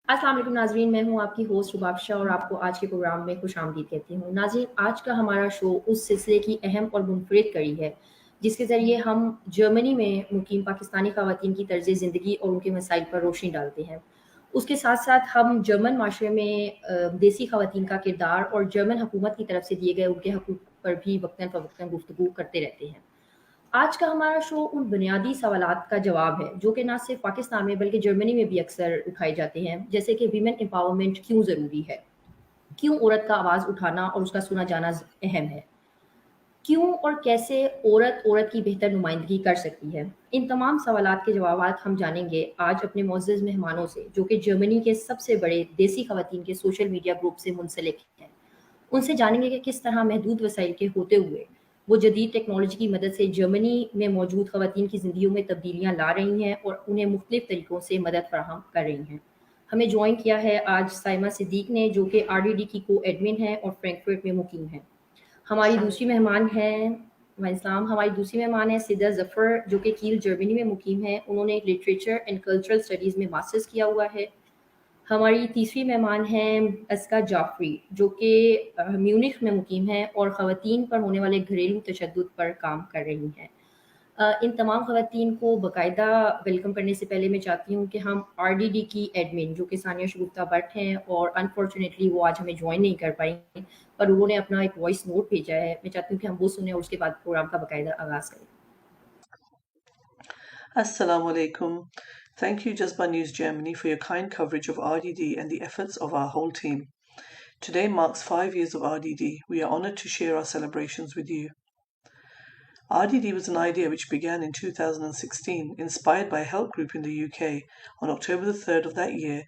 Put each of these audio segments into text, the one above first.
अस्सलाम वालेकुम नाज़रीन, मैं हूँ आपकी होस्ट रुबाब शाह और आपको आज के प्रोग्राम में खुशामदीद कहती हूँ। नाज़रीन, आज का हमारा शो उस सिलसिले की अहम और मुनफ़रिद कड़ी है, जिसके ज़रिए हम जर्मनी में मुक़ीम पाकिस्तानी ख़वातीन की तर्ज़ ज़िंदगी और उनके मसाइल पर रोशनी डालते हैं। उसके साथ-साथ हम जर्मन माशरे में देसी ख़वातीन का किरदार और जर्मन हुकूमत की तरफ से दिए गए उनके हक़ूक़ पर भी वक़्तन-फ़वक़्तन गुफ्तगू करते रहते हैं। आज का हमारा शो उन बुनियादी सवालात का जवाब है, जो कि ना सिर्फ़ पाकिस्तान में बल्कि जर्मनी में भी अक्सर उठाए जाते हैं, जैसे कि वीमेन एम्पावरमेंट क्यों ज़रूरी है? क्यों औरत का आवाज़ उठाना और उसका सुना जाना अहम है? क्यों और कैसे औरत की बेहतर नुमाइंदगी कर सकती है? इन तमाम सवालात के जवाबात हम जानेंगे आज अपने मुअज़्ज़ज़ मेहमानों से, जो कि जर्मनी के सबसे बड़े देसी ख़वातीन के सोशल मीडिया ग्रुप से मुंसलिक हैं। उनसे जानेंगे कि किस तरह महदूद वसाइल के होते हुए वो जदीद टेक्नोलॉजी की मदद से जर्मनी में मौजूद ख़वातीन की ज़िंदगियों में तब्दीलियाँ ला रही हैं और उन्हें मुख्तलिफ़ तरीक़ों से मदद फ़राहम कर रही हैं। हमें जॉइन किया है आज साइमा सिद्दीक़ ने, जो कि आरडीडी की को-एडमिन हैं और फ्रैंकफर्ट में मुक़ीम हैं। हमारी अस्सलाम दूसरी वालेकुम। मेहमान हैं हमारी दूसरी मेहमान है सिद्दा ज़फ़र, जो कि कील जर्मनी में मुक़ीम हैं। उन्होंने लिटरेचर एंड कल्चरल स्टडीज़ में मास्टर्स किया हुआ है। हमारी तीसरी मेहमान हैं अस्का जाफ़री, जो कि म्यूनिख में मुक़ीम हैं और ख़वातीन पर होने वाले घरेलू तशद्दुद पर काम कर रही हैं। इन तमाम ख़वातीन को बाकायदा वेलकम करने से पहले मैं चाहती हूँ कि हम आरडीडी की एडमिन, जो कि सानिया शगुफ्ता भट्ट हैं और अनफॉर्चुनेटली वो आज हमें जॉइन नहीं कर पाई, पर उन्होंने अपना एक वॉइस नोट भेजा है। मैं चाहती हूँ कि हम वो सुनें और उसके बाद प्रोग्राम का बाकायदा आगाज़ करें। Assalamu alaikum. Thank you, Jazba News Germany, for your kind coverage of RDD and the efforts of our whole team. Today marks 5 years of RDD. We are honored to share our celebrations with you. RDD was an idea which began in 2016, inspired by a help group in the UK. On October the 3rd of that year,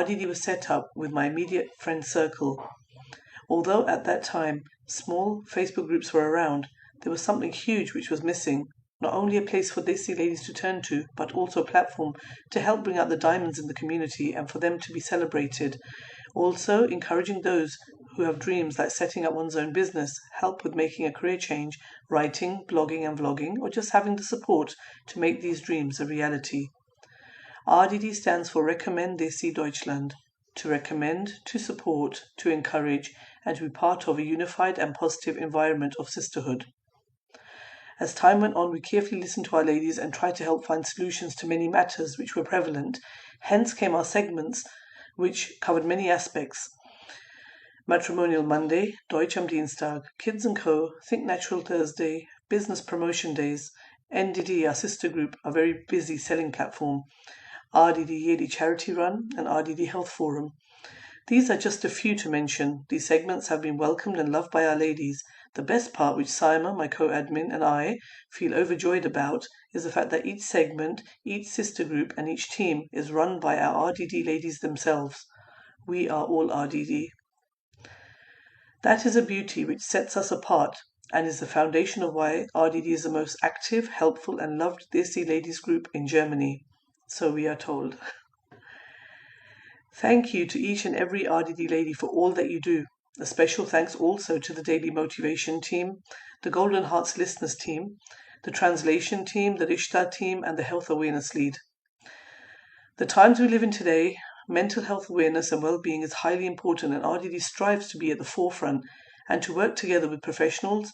RDD was set up with my immediate friend circle. Although at that time small Facebook groups were around, there was something huge which was missing. Not only a place for Desi ladies to turn to, but also a platform to help bring out the diamonds in the community and for them to be celebrated. Also, encouraging those who have dreams like setting up one's own business, help with making a career change, writing, blogging and vlogging, or just having the support to make these dreams a reality. RDD stands for Recommend Desi Deutschland, to recommend, to support, to encourage, and to be part of a unified and positive environment of sisterhood. As time went on, we carefully listened to our ladies and tried to help find solutions to many matters which were prevalent. Hence came our segments, which covered many aspects. Matrimonial Monday, Deutsch am Dienstag, Kids & Co., Think Natural Thursday, Business Promotion Days, NDD, our sister group, a very busy selling platform, RDD Yearly Charity Run, and RDD Health Forum. These are just a few to mention. These segments have been welcomed and loved by our ladies. The best part, which Saima, my co-admin, and I feel overjoyed about, is the fact that each segment, each sister group, and each team is run by our RDD ladies themselves. We are all RDD. That is a beauty which sets us apart and is the foundation of why RDD is the most active, helpful, and loved Desi ladies group in Germany. So we are told. Thank you to each and every RDD lady for all that you do. A special thanks also to the Daily Motivation team, the Golden Hearts Listeners team, the Translation team, the Rishta team, and the Health Awareness Lead. The times we live in today, mental health awareness and well-being is highly important, and RDD strives to be at the forefront and to work together with professionals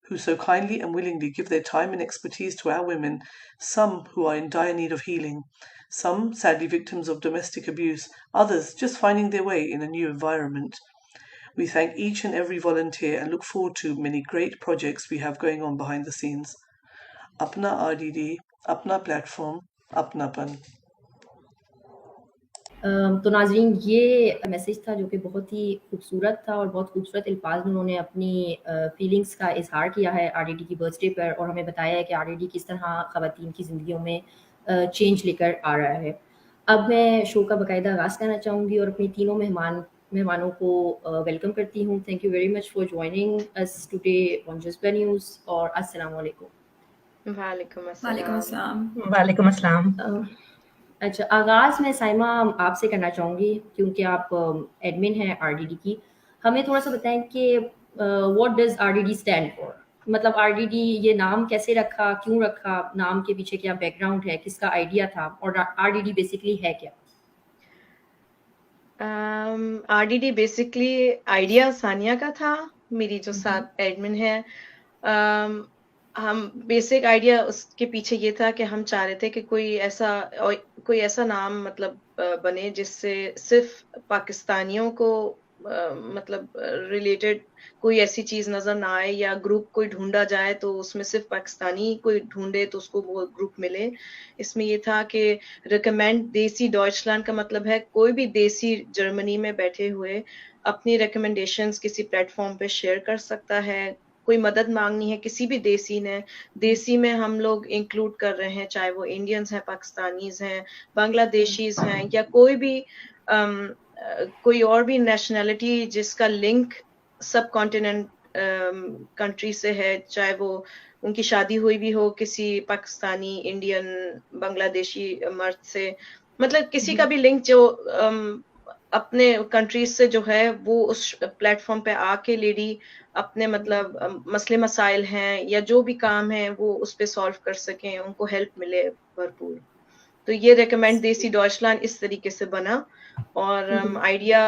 who so kindly and willingly give their time and expertise to our women, some who are in dire need of healing, some sadly victims of domestic abuse, others just finding their way in a new environment. We thank each and every volunteer and look forward to many great projects we have going on behind the scenes. Apna RDD, Apna platform, Apnapan. तो नाज़रीन, ये message था जो कि बहुत ही खूबसूरत था और बहुत खूबसूरत अल्फाज में उन्होंने अपनी फीलिंग्स का इज़हार किया है आरडीडी की बर्थडे पर और हमें बताया है कि आरडीडी किस तरह ख़वातीन की ज़िंदगियों में चेंज लेकर आ रहा है। अब मैं शो का बाकायदा आगाज़ करना चाहूँगी और अपनी तीनों मेहमानों को वेलकम करती हूँ। Thank you very much for joining us today on जज़्बा न्यूज़ और अस्सलाम वालेकुम। वालेकुम वालेकुम अस्सलाम। अस्सलाम। वालेकुम अस्सलाम। अच्छा, आगाज़ मैं साइमा आपसे करना चाहूँगी क्योंकि आप एडमिन हैं आरडीडी की। हमें थोड़ा-सा बताएँ कि what does RDD stand for? मतलब आरडीडी ये नाम कैसे रखा, क्यों रखा? नाम के पीछे क्या बैकग्राउंड है, किसका आइडिया था और आरडीडी बेसिकली है क्या? RDD बेसिकली आइडिया सानिया का था, मेरी जो साथ एडमिन है। हम बेसिक आइडिया उसके पीछे ये था कि हम चाह रहे थे कि कोई ऐसा नाम मतलब बने जिससे सिर्फ पाकिस्तानियों को मतलब रिलेटेड कोई ऐसी चीज नजर ना आए, या ग्रुप कोई ढूंढा जाए तो उसमें सिर्फ पाकिस्तानी कोई ढूंढे तो उसको वो ग्रुप मिले। इसमें ये था कि रिकमेंड देसी डॉइचलैंड का मतलब है कोई भी देसी जर्मनी में बैठे हुए अपनी रिकमेंडेशंस किसी प्लेटफॉर्म पे शेयर कर सकता है। कोई मदद मांगनी है किसी भी देसी ने, देसी में हम लोग इंक्लूड कर रहे हैं, चाहे वो इंडियंस हैं, पाकिस्तानीज हैं, बांग्लादेशीज हैं, या कोई भी कोई और भी नेशनैलिटी जिसका लिंक सब कॉन्टिनेंट कंट्री से है, चाहे वो उनकी शादी हुई भी हो किसी पाकिस्तानी, इंडियन, बांग्लादेशी मर्द से, मतलब किसी का भी लिंक जो अपने कंट्रीज से जो है वो उस प्लेटफॉर्म पे आके लेडी अपने मतलब मसले मसाइल हैं या जो भी काम है वो उस पे सॉल्व कर सकें, उनको हेल्प मिले भरपूर। तो ये रेकमेंड देसी डॉइचलैंड इस तरीके से बना। और आइडिया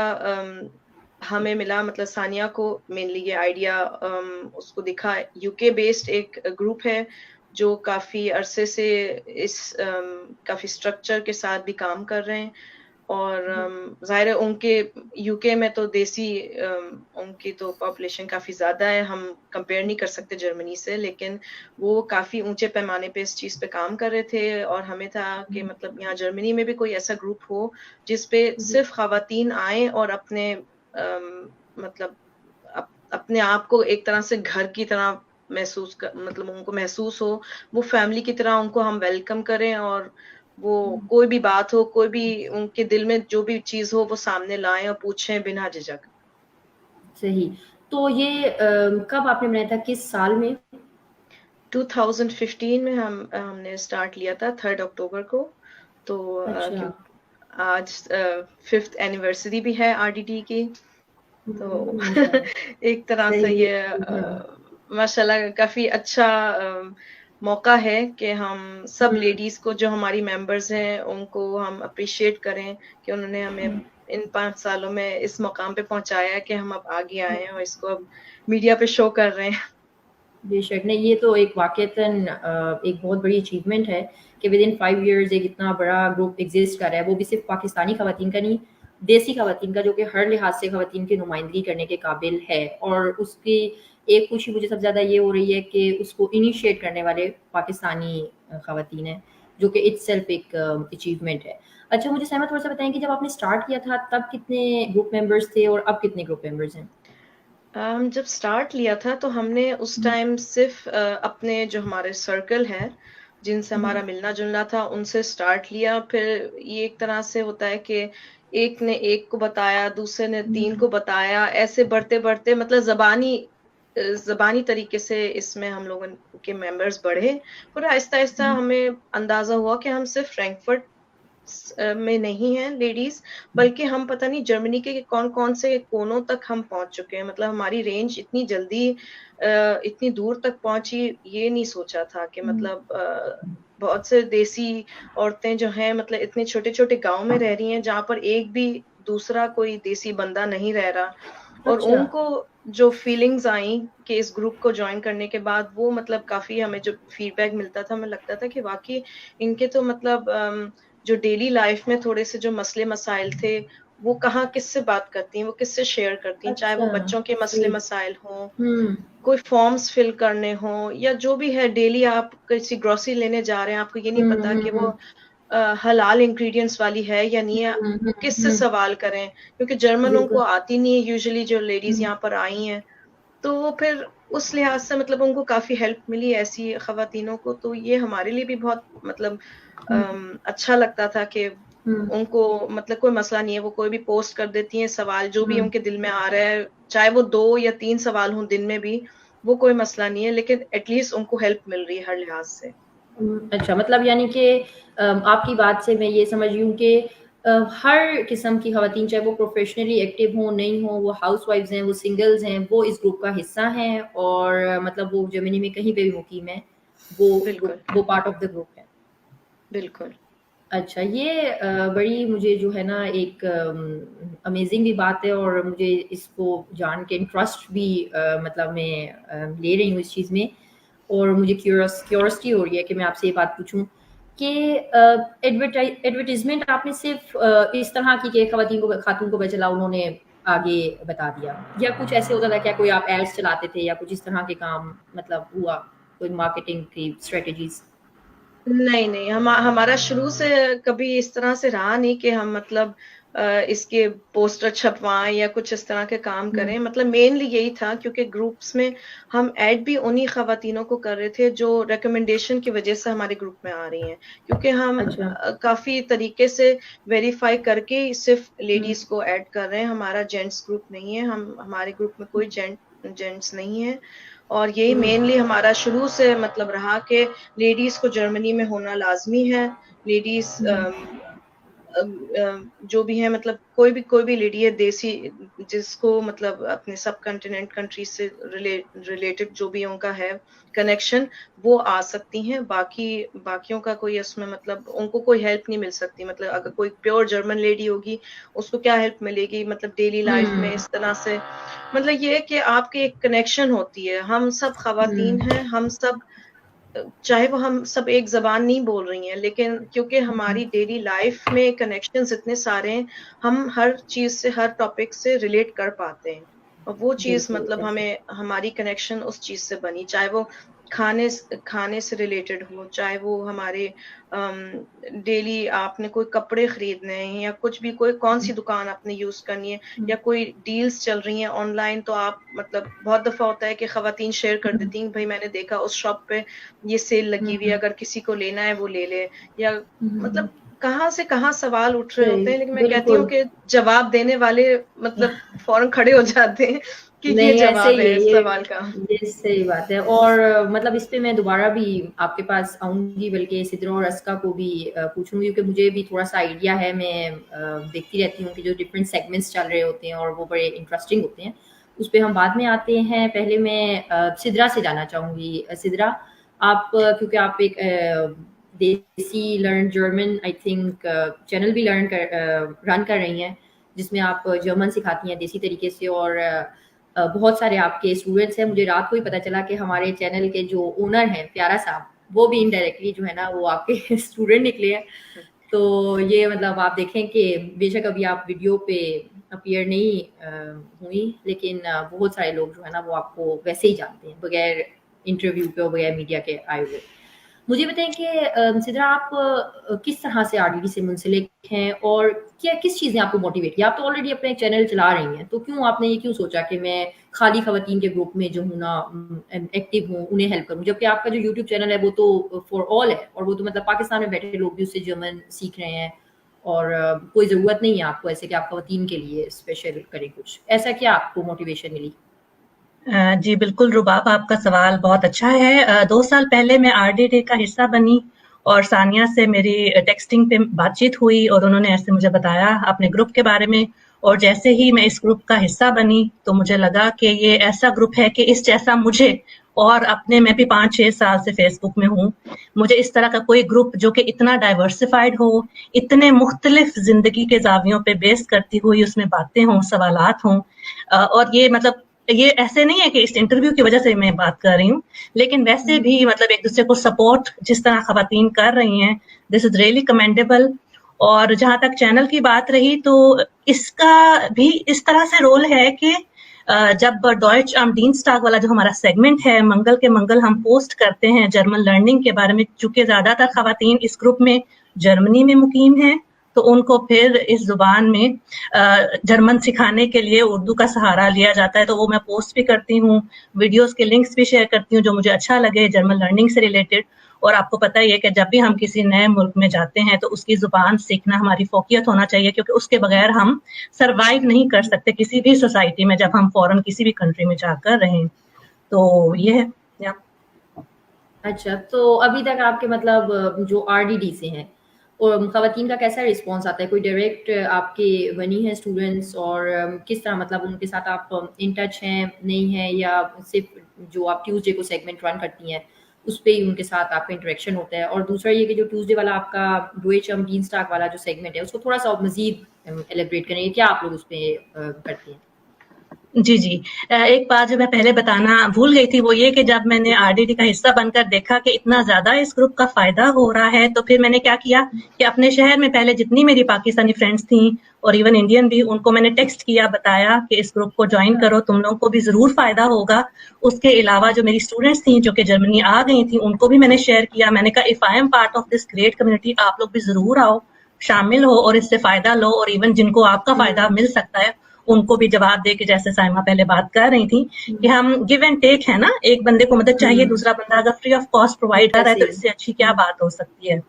हमें मिला, मतलब सानिया को मेनली ये आइडिया उसको दिखा। यूके बेस्ड एक ग्रुप है जो काफी अरसे से इस काफी स्ट्रक्चर के साथ भी काम कर रहे हैं। और जाहिर है उनके यूके में तो देसी उनकी तो पॉपुलेशन काफी ज्यादा है, हम कंपेयर नहीं कर सकते जर्मनी से, लेकिन वो काफी ऊंचे पैमाने पे इस चीज पे काम कर रहे थे। और हमें था कि मतलब यहाँ जर्मनी में भी कोई ऐसा ग्रुप हो जिसपे सिर्फ खवातीन आए और अपने मतलब अपने आप को एक तरह से घर की तरह मतलब उनको महसूस हो, वो फैमिली की तरह उनको हम वेलकम करें, और वो कोई भी बात हो, कोई भी उनके दिल में जो भी चीज हो वो सामने लाएं और पूछें बिना झिझक। सही। तो ये कब आपने बनाया था, किस साल में? 2015 में हमने स्टार्ट लिया था 3 अक्टूबर को। तो अच्छा। आज 5th एनिवर्सरी भी है RDD की, तो एक तरह से सही ये है। माशाल्लाह काफी अच्छा मौका है कि हम सब लेडीज को जो हमारी मेंबर्स हैं उनको हम अप्रिशिएट करें कि उन्होंने हमें इन 5 सालों में इस मुकाम पे पहुंचाया है कि हम अब आगे आए हैं और इसको अब मीडिया पे शो कर रहे हैं। बेशक नहीं, ये तो एक वाक़तन एक बहुत बड़ी अचीवमेंट है कि विदिन 5 इयर्स एक इतना बड़ा ग्रुप एग्जिस्ट कर रहा है, वो भी सिर्फ पाकिस्तानी खवातीन का नहीं, देसी खवातीन का, जो कि हर लिहाज से खवातीन की नुमाइंदगी करने के काबिल है। और उसकी एक खुशी मुझे सबसे ज़्यादा ये हो रही है कि उसको इनिशिएट करने वाले पाकिस्तानी खवातीन हैं, जो कि इटसेल्फ एक अचीवमेंट है। अच्छा, मुझे सहमा थोड़ा सा बताएं कि जब आपने स्टार्ट किया था तब कितने ग्रुप मेंबर्स थे और अब कितने ग्रुप मेंबर्स हैं? जब स्टार्ट लिया था तो हमने उस टाइम सिर्फ अपने जो हमारे सर्कल है जिनसे हमारा मिलना जुलना था उनसे स्टार्ट लिया। फिर ये एक तरह से होता है कि एक ने एक को बताया, दूसरे ने 3 को बताया, ऐसे बढ़ते बढ़ते मतलब जबानी तरीके से इसमें हम लोगों के मेंबर्स बढ़े। फिर आहिस्ता आहिस्ता हमें अंदाजा हुआ कि हम सिर्फ फ्रैंकफर्ट में नहीं है लेडीज, बल्कि हम पता नहीं जर्मनी के कौन कौन से कोनों तक हम पहुंच चुके हैं। मतलब हमारी रेंज इतनी जल्दी इतनी दूर तक पहुंची, ये नहीं सोचा था कि मतलब बहुत से देसी औरतें जो हैं मतलब इतने छोटे छोटे गांव में रह रही हैं जहाँ पर एक भी दूसरा कोई देसी बंदा नहीं रह रहा। और अच्छा। उनको जो फीलिंग्स आई कि इस ग्रुप को ज्वाइन करने के बाद, वो मतलब काफी हमें जो फीडबैक मिलता था, हमें लगता था कि वाकई इनके तो मतलब जो डेली लाइफ में थोड़े से जो मसले मसाइल थे वो कहाँ किससे बात करती हैं, वो किससे शेयर करती हैं, चाहे वो अच्छा, बच्चों के मसले सही। मसाइल हों, हुँ। कोई फॉर्म्स फिल करने हों, या जो भी है डेली आप किसी ग्रोसरी लेने जा रहे हैं, आपको ये नहीं हुँ, पता हुँ, कि वो हुँ। हलाल इंग्रेडिएंट्स वाली है या नहीं है, हुँ, हुँ, किससे हुँ। सवाल करें, क्योंकि जर्मनों को बिल्कुल। आती नहीं है यूजुअली जो लेडीज हुँ, यहाँ पर आई हैं। तो फिर उस लिहाज से मतलब उनको काफी हेल्प मिली ऐसी खवातीनों को। तो ये हमारे लिए भी बहुत मतलब हुँ, अच्छा लगता था कि हुँ, उनको मतलब कोई मसला नहीं है, वो कोई भी पोस्ट कर देती हैं सवाल जो भी हुँ, उनके दिल में आ रहा है, चाहे वो 2 या 3 सवाल हों दिन में भी, वो कोई मसला नहीं है, लेकिन एटलीस्ट उनको हेल्प मिल रही है हर लिहाज से। अच्छा, मतलब यानी कि आपकी बात से मैं ये समझ रही हूँ कि हर किस्म की ख़वातीन, चाहे वो प्रोफ़ेशनली एक्टिव हों, नहीं हों, वो हाउसवाइफ्स हैं, वो सिंगल्स हैं, वो इस ग्रुप का हिस्सा हैं और मतलब वो जर्मनी में कहीं पे भी मुक़ीम हैं, वो बिल्कुल, पार्ट ऑफ द ग्रुप है। बिल्कुल। अच्छा, ये बड़ी मुझे जो है ना एक अमेज़िंग भी बात है और मुझे इसको जान के इंटरेस्ट भी मतलब मैं ले रही हूँ इस चीज़ में और मुझे क्यूरियोसिटी हो रही है कि मैं आपसे ये बात पूछूँ कि एडवर्टाइज़मेंट आपने सिर्फ़ इस तरह की कि खातून को पता चला उन्होंने आगे बता दिया या कुछ ऐसे होता था क्या कोई आप एड्स चलाते थे या कुछ इस तरह के काम मतलब हुआ, कोई मार्केटिंग की स्ट्रैटेजीज़? नहीं, नहीं, हमारा शुरू से कभी इस तरह से रहा नहीं कि हम मतलब इसके पोस्टर छपवाएँ या कुछ इस तरह के काम हुँ, करें। मतलब मेनली यही था क्योंकि ग्रुप्स में हम ऐड भी उन्हीं ख़वातीनों को कर रहे थे जो रिकमेंडेशन की वज़ह से हमारे ग्रुप में आ रही हैं। क्योंकि हम अच्छा। काफ़ी तरीके से वेरीफ़ाई करके ही सिर्फ़ हुँ, लेडीज़ को ऐड कर रहे हैं, हमारा जेंट्स ग्रुप नहीं है। हमारे ग्रुप में कोई जेंट्स नहीं है और यही हुँ, मेनली हमारा शुरू से मतलब रहा कि लेडीज़ को जर्मनी में होना लाज़मी है। लेडीज़ हुँ, जो भी है मतलब कोई भी लेडी है देसी जिसको मतलब अपने सब कॉन्टिनेंट कंट्री से रिलेटेड जो भी उनका है कनेक्शन वो आ सकती हैं बाकियों का कोई इसमें मतलब उनको कोई हेल्प नहीं मिल सकती मतलब अगर कोई प्योर जर्मन लेडी होगी उसको क्या हेल्प मिलेगी मतलब डेली लाइफ में हुँ, इस तरह से मतलब ये है कि आपकी एक कनेक्शन होती है हम सब खवातीन हुँ, हैं हम सब चाहे वो हम सब एक ज़बान नहीं बोल रही हैं, लेकिन क्योंकि हुँ, हमारी डेली लाइफ में कनेक्शंस इतने सारे हैं, हम हर चीज़ से, हर टॉपिक से रिलेट कर पाते हैं। और वो चीज़ बिल्कुल मतलब ऐसे हमें हमारी कनेक्शन उस चीज़ से बनी, चाहे वो खाने से रिलेटेड हो, चाहे वो हमारे डेली आपने कोई कपड़े खरीदने हैं या कुछ भी कोई हुँ, कौन-सी दुकान आपने यूज़ करनी है हुँ, या कोई डील्स चल रही हैं ऑनलाइन तो आप मतलब बहुत दफ़ा होता है कि ख़वातीन शेयर कर हुँ, देती हैं, भई मैंने देखा उस शॉप पे ये सेल लगी हुई है, हुँ, अगर किसी को लेना है वो ले ले या हुँ, मतलब कहाँ से कहाँ सवाल उठ रहे सही, होते हैं, लेकिन मैं कहती हूँ बिल्कुल। कि जवाब देने वाले मतलब फ़ौरन खड़े हो जाते हैं कि ये नहीं, ऐसे जवाब ही है है इस सवाल का। ये सही बात है और मतलब इस पे मैं दोबारा भी आपके पास आऊँगी बल्कि सिद्रा और अस्का को भी पूछूँगी क्योंकि मुझे भी थोड़ा-सा आइडिया है मैं देखती रहती हूँ कि जो डिफरेंट सेगमेंट्स चल रहे होते हैं और वो बड़े इंटरेस्टिंग होते हैं। उस पे हम बाद में आते हैं। पहले मैं सिद्रा से जानना चाहूँगी। सिद्रा आप क्योंकि आप एक देसी learn German I think channel भी रन कर रही हैं, जिसमें आप जर्मन सिखाती हैं देसी तरीके से और बहुत सारे आपके स्टूडेंट्स हैं मुझे रात को ही पता चला कि हमारे चैनल के जो ओनर हैं प्यारा साहब वो भी इनडायरेक्टली जो है ना वो आपके स्टूडेंट निकले हैं तो ये मतलब आप देखें कि बेशक अभी आप वीडियो पे अपीयर नहीं हुई लेकिन बहुत सारे लोग जो है ना वो आपको वैसे ही जानते हैं बगैर इंटरव्यू के और बगैर मीडिया के आए हुए मुझे बताएं कि सिद्रा आप किस तरह से आरडीडी से मुंसलिक हैं और क्या किस चीज़ ने आपको मोटिवेट किया आप तो ऑलरेडी अपने चैनल चला रही हैं तो क्यों आपने ये क्यों सोचा कि मैं खाली खवातीन के ग्रुप में जो हूँ ना एक्टिव हूँ उन्हें हेल्प करूँ जबकि आपका जो यूट्यूब चैनल है वो तो फॉर ऑल है और वो तो मतलब पाकिस्तान में बैठे लोग भी उससे जर्मन सीख रहे हैं और कोई ज़रूरत नहीं है आपको ऐसे कि आप खवातीन के लिए स्पेशल करें कुछ ऐसा क्या आपको मोटिवेशन मिली जी बिल्कुल रुबाब आपका सवाल बहुत अच्छा है 2 साल पहले मैं आरडीडी का हिस्सा बनी और सानिया से मेरी टेक्सटिंग पे बातचीत हुई और उन्होंने ऐसे मुझे बताया अपने ग्रुप के बारे में और जैसे ही मैं इस ग्रुप का हिस्सा बनी तो मुझे लगा कि ये ऐसा ग्रुप है कि इस जैसा मुझे और अपने मैं भी 5-6 साल से फेसबुक में हूँ मुझे इस तरह का कोई ग्रुप जो कि इतना डाइवर्सिफाइड हो इतने मुख्तलिफ जिंदगी के जावियों पे बेस करती हुई उसमें बातें हों सवालात हों और ये मतलब ये ऐसे नहीं है कि इस इंटरव्यू की वजह से मैं बात कर रही हूँ लेकिन वैसे भी मतलब एक दूसरे को सपोर्ट जिस तरह खवातीन कर रही हैं दिस इज रियली कमेंडेबल और जहां तक चैनल की बात रही तो इसका भी इस तरह से रोल है कि जब डॉइच am Dienstag वाला जो हमारा सेगमेंट है मंगल के मंगल हम पोस्ट करते हैं जर्मन लर्निंग के बारे में चूंकि ज्यादातर खवातीन इस ग्रुप में जर्मनी में मुकीम हैं तो उनको फिर इस जुबान में जर्मन सिखाने के लिए उर्दू का सहारा लिया जाता है तो वो मैं पोस्ट भी करती हूँ वीडियोस के लिंक्स भी शेयर करती हूँ जो मुझे अच्छा लगे जर्मन लर्निंग से रिलेटेड और आपको पता ही है कि जब भी हम किसी नए मुल्क में जाते हैं तो उसकी जुबान सीखना हमारी फोकियत होना चाहिए क्योंकि उसके बगैर हम सरवाइव नहीं कर सकते किसी भी सोसाइटी में जब हम फॉरेन किसी भी कंट्री में जाकर रहें तो ये है या अच्छा, तो अभी तक आपके मतलब जो आरडीडी से हैं और खवातीन का कैसा रिस्पॉन्स आता है? कोई डायरेक्ट आपके बनी हैं स्टूडेंट्स और किस तरह मतलब उनके साथ आप इन टच हैं, नहीं हैं या सिर्फ़ जो आप ट्यूज़डे को सेगमेंट रन करती हैं, उस पे ही उनके साथ आपका इंटरेक्शन होता है। और दूसरा ये कि जो ट्यूसडे वाला आपका डुएचम बीन स्टाक वाला जो सेगमेंट है उसको थोड़ा सा और मज़ीद एलेबरेट करें, क्या आप लोग उस पे करते हैं? जी, जी। एक बात जो मैं पहले बताना भूल गई थी वो ये कि जब मैंने आरडीडी का हिस्सा बनकर देखा कि इतना ज़्यादा इस ग्रुप का फ़ायदा हो रहा है, तो फिर मैंने क्या किया कि अपने शहर में पहले जितनी मेरी पाकिस्तानी फ्रेंड्स थीं और इवन इंडियन भी, उनको मैंने टेक्स्ट किया, बताया कि इस ग्रुप को जॉइन करो, तुम लोगों को भी ज़रूर फ़ायदा होगा। उसके अलावा जो मेरी स्टूडेंट्स थीं जो कि जर्मनी आ गई थीं, उनको भी मैंने शेयर किया। मैंने कहा if I am part of this great community, आप लोग भी ज़रूर आओ, शामिल हो और इससे फ़ायदा लो, और इवन जिनको आपका फ़ायदा मिल सकता है उनको भी जवाब दे के, जैसे साइमा पहले बात कर रही थी कि हम गिव एंड टेक है ना, एक बंदे को मदद चाहिए, दूसरा बंदा अगर फ्री ऑफ कॉस्ट प्रोवाइड कर रहा है तो इससे अच्छी क्या बात हो सकती है।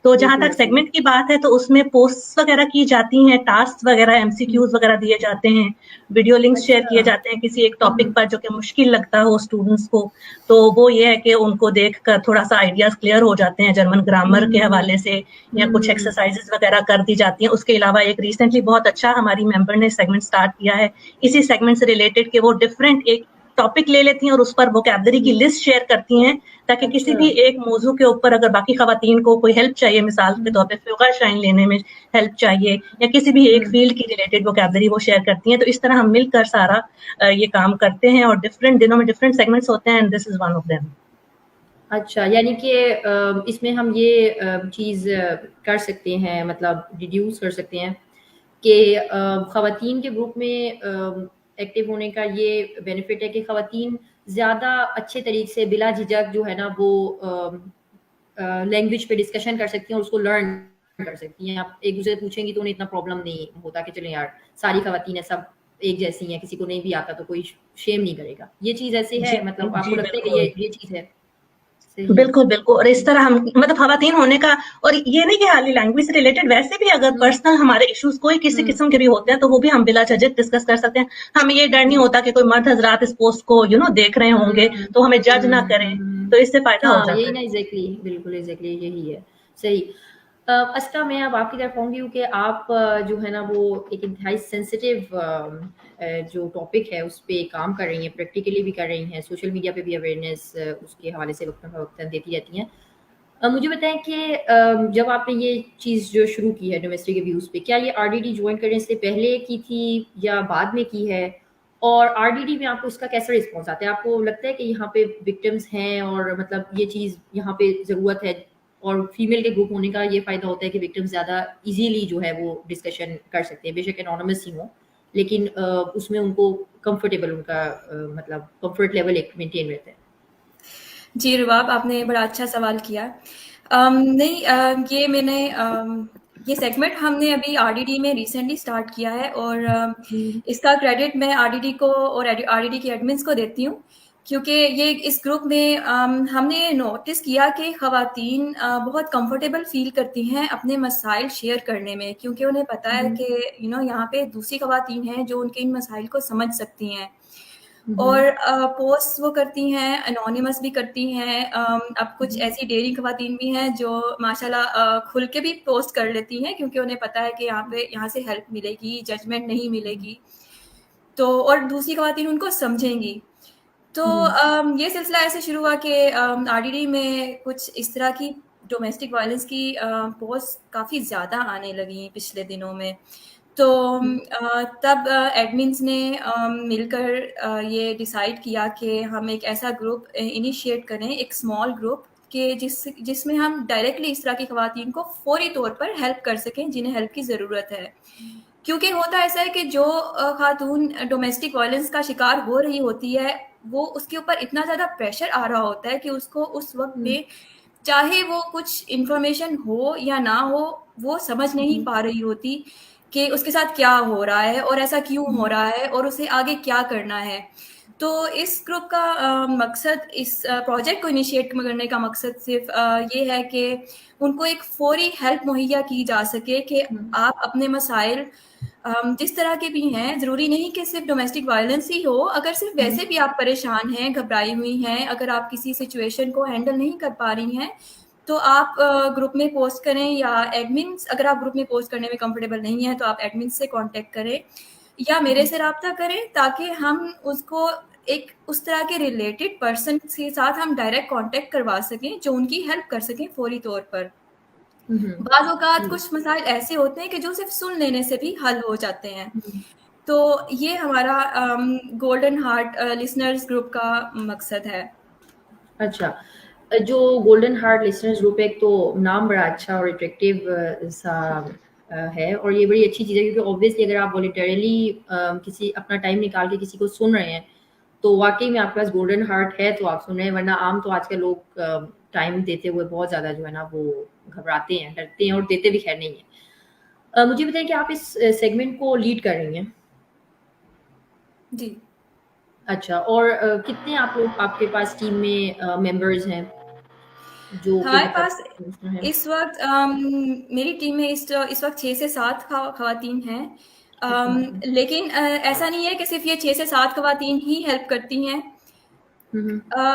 तो जहां तक सेगमेंट की बात है तो उसमें पोस्ट वगैरह की जाती हैं, टास्क वगैरह, एमसीक्यूज वगैरह दिए जाते हैं, वीडियो लिंक्स शेयर किए जाते हैं किसी एक टॉपिक पर जो कि मुश्किल लगता हो स्टूडेंट्स को, तो वो ये है कि उनको देखकर थोड़ा सा आइडियाज क्लियर हो जाते हैं जर्मन ग्रामर के हवाले से, या कुछ एक्सरसाइजेस वगैरह कर दी जाती हैं। उसके अलावा एक रिसेंटली बहुत अच्छा हमारी मेंबर ने सेगमेंट स्टार्ट किया है इसी सेगमेंट से रिलेटेड कि वो डिफरेंट एक टॉपिक ले लेती हैं और उस पर वोकैबुलरी की लिस्ट शेयर करती हैं, ताकि किसी भी एक मौजू के ऊपर अगर बाकी खवातीन को कोई हेल्प चाहिए, मिसाल के तौर पे फिगर शाइन लेने में हेल्प चाहिए या किसी भी एक फील्ड की रिलेटेड वोकैबुलरी वो शेयर करती हैं। तो इस तरह हम मिलकर सारा ये काम करते हैं और डिफरेंट दिनों में डिफरेंट सेगमेंट्स होते हैं and this is one of them. अच्छा, यानी कि इसमें हम ये चीज़ कर सकते हैं, मतलब डिड्यूस कर सकते हैं कि ख़वातीन के ग्रुप में एक्टिव होने का ये बेनिफिट है कि ख़वातीन ज़्यादा अच्छे तरीके से बिला झिझक जो है ना वो लैंग्वेज पे डिस्कशन कर सकती हैं और उसको लर्न कर सकती हैं। आप एक दूसरे से पूछेंगी तो उन्हें इतना प्रॉब्लम नहीं होता कि चलें यार सारी ख़वातीन है, सब एक जैसी हैं, किसी को नहीं भी आता तो कोई शेम नहीं करेगा। ये चीज़ ऐसे है, मतलब आपको लगता है कि ये चीज़ है? बिल्कुल, बिल्कुल। और इस तरह हम मतलब खवातीन होने का, और ये नहीं कि खाली लैंग्वेज से रिलेटेड, वैसे भी अगर पर्सनल हमारे इश्यूज कोई किसी किस्म के भी होते हैं तो वो भी हम बिला झिझक डिस्कस कर सकते हैं। हमें ये डर नहीं होता कि कोई मर्द हजरात इस पोस्ट को देख रहे होंगे तो हमें जज ना करें, तो इससे फायदा हो हाँ, जाता यही है। ना, एग्जैक्टली, बिल्कुल एग्जैक्टली यही है। सही। अस्का, मैं अब आपकी तरफ आऊँगी क्योंकि आप जो है ना वो एक इंतहाई सेंसिटिव जो टॉपिक है उस पे काम कर रही हैं, प्रैक्टिकली भी कर रही हैं, सोशल मीडिया पे भी अवेयरनेस उसके हवाले से वक्तन देती रहती हैं। मुझे बताएं कि जब आपने ये चीज़ जो शुरू की है डोमेस्टिक अब्यूज़ पे, क्या ये आरडीडी ज्वाइन करने से पहले की थी या बाद में की है? और आरडीडी में आपको इसका कैसा रिस्पॉन्स आता है? आपको लगता है कि यहाँ पे विक्टिम्स हैं और मतलब ये चीज़ यहाँ पे ज़रूरत है, और फीमेल के ग्रुप होने का ये फ़ायदा होता है कि विक्टिम्स ज़्यादा ईज़िली जो है वो डिस्कशन कर सकते हैं, बेशक एनोनिमस ही हो, लेकिन उसमें उनको कंफर्टेबल, उनका मतलब कंफर्ट लेवल एक मेंटेन रहता है। जी रुबाब, आपने बड़ा अच्छा सवाल किया। नहीं, ये मैंने ये सेगमेंट हमने अभी आरडीडी में रिसेंटली स्टार्ट किया है और इसका क्रेडिट मैं आरडीडी को और आरडीडी के एडमिन्स को देती हूँ, क्योंकि ये इस ग्रुप में हमने नोटिस किया कि ख़वातीन बहुत कंफर्टेबल फील करती हैं अपने मसाइल शेयर करने में, क्योंकि उन्हें पता है कि यहाँ पे दूसरी ख़वातीन हैं जो उनके इन मसाइल को समझ सकती हैं। और पोस्ट वो करती हैं, एनोनिमस भी करती हैं। अब कुछ ऐसी डेयरी ख़वातीन भी हैं जो माशाल्लाह खुल के भी पोस्ट कर लेती हैं, क्योंकि उन्हें पता है कि यहाँ से हेल्प मिलेगी, जजमेंट नहीं मिलेगी, तो और दूसरी ख़वातीन उनको समझेंगी। तो ये सिलसिला ऐसे शुरू हुआ कि आरडीडी में कुछ इस तरह की डोमेस्टिक वायलेंस की पोस्ट काफ़ी ज़्यादा आने लगी पिछले दिनों में। तो तब एडमिन्स ने मिलकर ये डिसाइड किया कि हम एक ऐसा ग्रुप इनिशिएट करें, एक स्मॉल ग्रुप कि जिसमें हम डायरेक्टली इस तरह की ख़वातीन को फौरी तौर पर हेल्प कर सकें जिन्हें हेल्प की ज़रूरत है। क्योंकि होता ऐसा है कि जो खातून डोमेस्टिक वायलेंस का शिकार हो रही होती है, वो उसके ऊपर इतना ज़्यादा प्रेशर आ रहा होता है कि उसको उस वक्त में चाहे वो कुछ इन्फॉर्मेशन हो या ना हो, वो समझ नहीं पा रही होती कि उसके साथ क्या हो रहा है और ऐसा क्यों हो रहा है और उसे आगे क्या करना है। तो इस ग्रुप का मकसद, इस प्रोजेक्ट को इनिशिएट करने का मकसद सिर्फ ये है कि उनको एक फौरी हेल्प मुहैया की जा सके कि आप अपने मसाइल जिस तरह के भी हैं, ज़रूरी नहीं कि सिर्फ डोमेस्टिक वायलेंस ही हो, अगर सिर्फ वैसे भी आप परेशान हैं, घबराई हुई हैं, अगर आप किसी सिचुएशन को हैंडल नहीं कर पा रही हैं, तो आप ग्रुप में पोस्ट करें, या एडमिन्स, अगर आप ग्रुप में पोस्ट करने में कंफर्टेबल नहीं है तो आप एडमिन से कांटेक्ट करें या मेरे से रब्ता करें, ताकि हम उसको एक उस तरह के रिलेटेड पर्सन के साथ हम डायरेक्ट कांटेक्ट करवा सकें जो उनकी हेल्प कर सकें फौरी तौर पर। बाज़ औक़ात कुछ मसाइल ऐसे होते हैं कि जो सिर्फ सुन लेने से भी हल हो जाते हैं। तो ये हमारा गोल्डन हार्ट लिसनर्स ग्रुप का मकसद है। अच्छा, जो गोल्डन हार्ट लिसनर्स ग्रुप है, एक तो नाम बड़ा अच्छा और अट्रैक्टिव सा है, और ये बड़ी अच्छी चीज़ है क्योंकि ऑब्वियसली अगर आप वॉलंटरली किसी अपना टाइम निकाल के किसी को सुन रहे हैं तो वाकई में आपके पास गोल्डन हार्ट है तो आप सुन रहे हैं, वरना आम तो आजकल लोग टाइम देते हुए बहुत ज़्यादा जो है ना वो घबराते हैं, डरते हैं, और देते भी खैर नहीं है। मुझे बताइए कि आप इस सेगमेंट को लीड कर रही हैं। जी। अच्छा, और कितने आप लोग आपके पास टीम में मेंबर्स हैं जो कि हमारे मतलब पास हैं? इस वक्त मेरी टीम में इस वक्त 6 से 7 खवातीन हैं। लेकिन ऐसा नहीं है कि सिर्फ ये 6 से 7 खवातीन ही हेल्प करती हैं।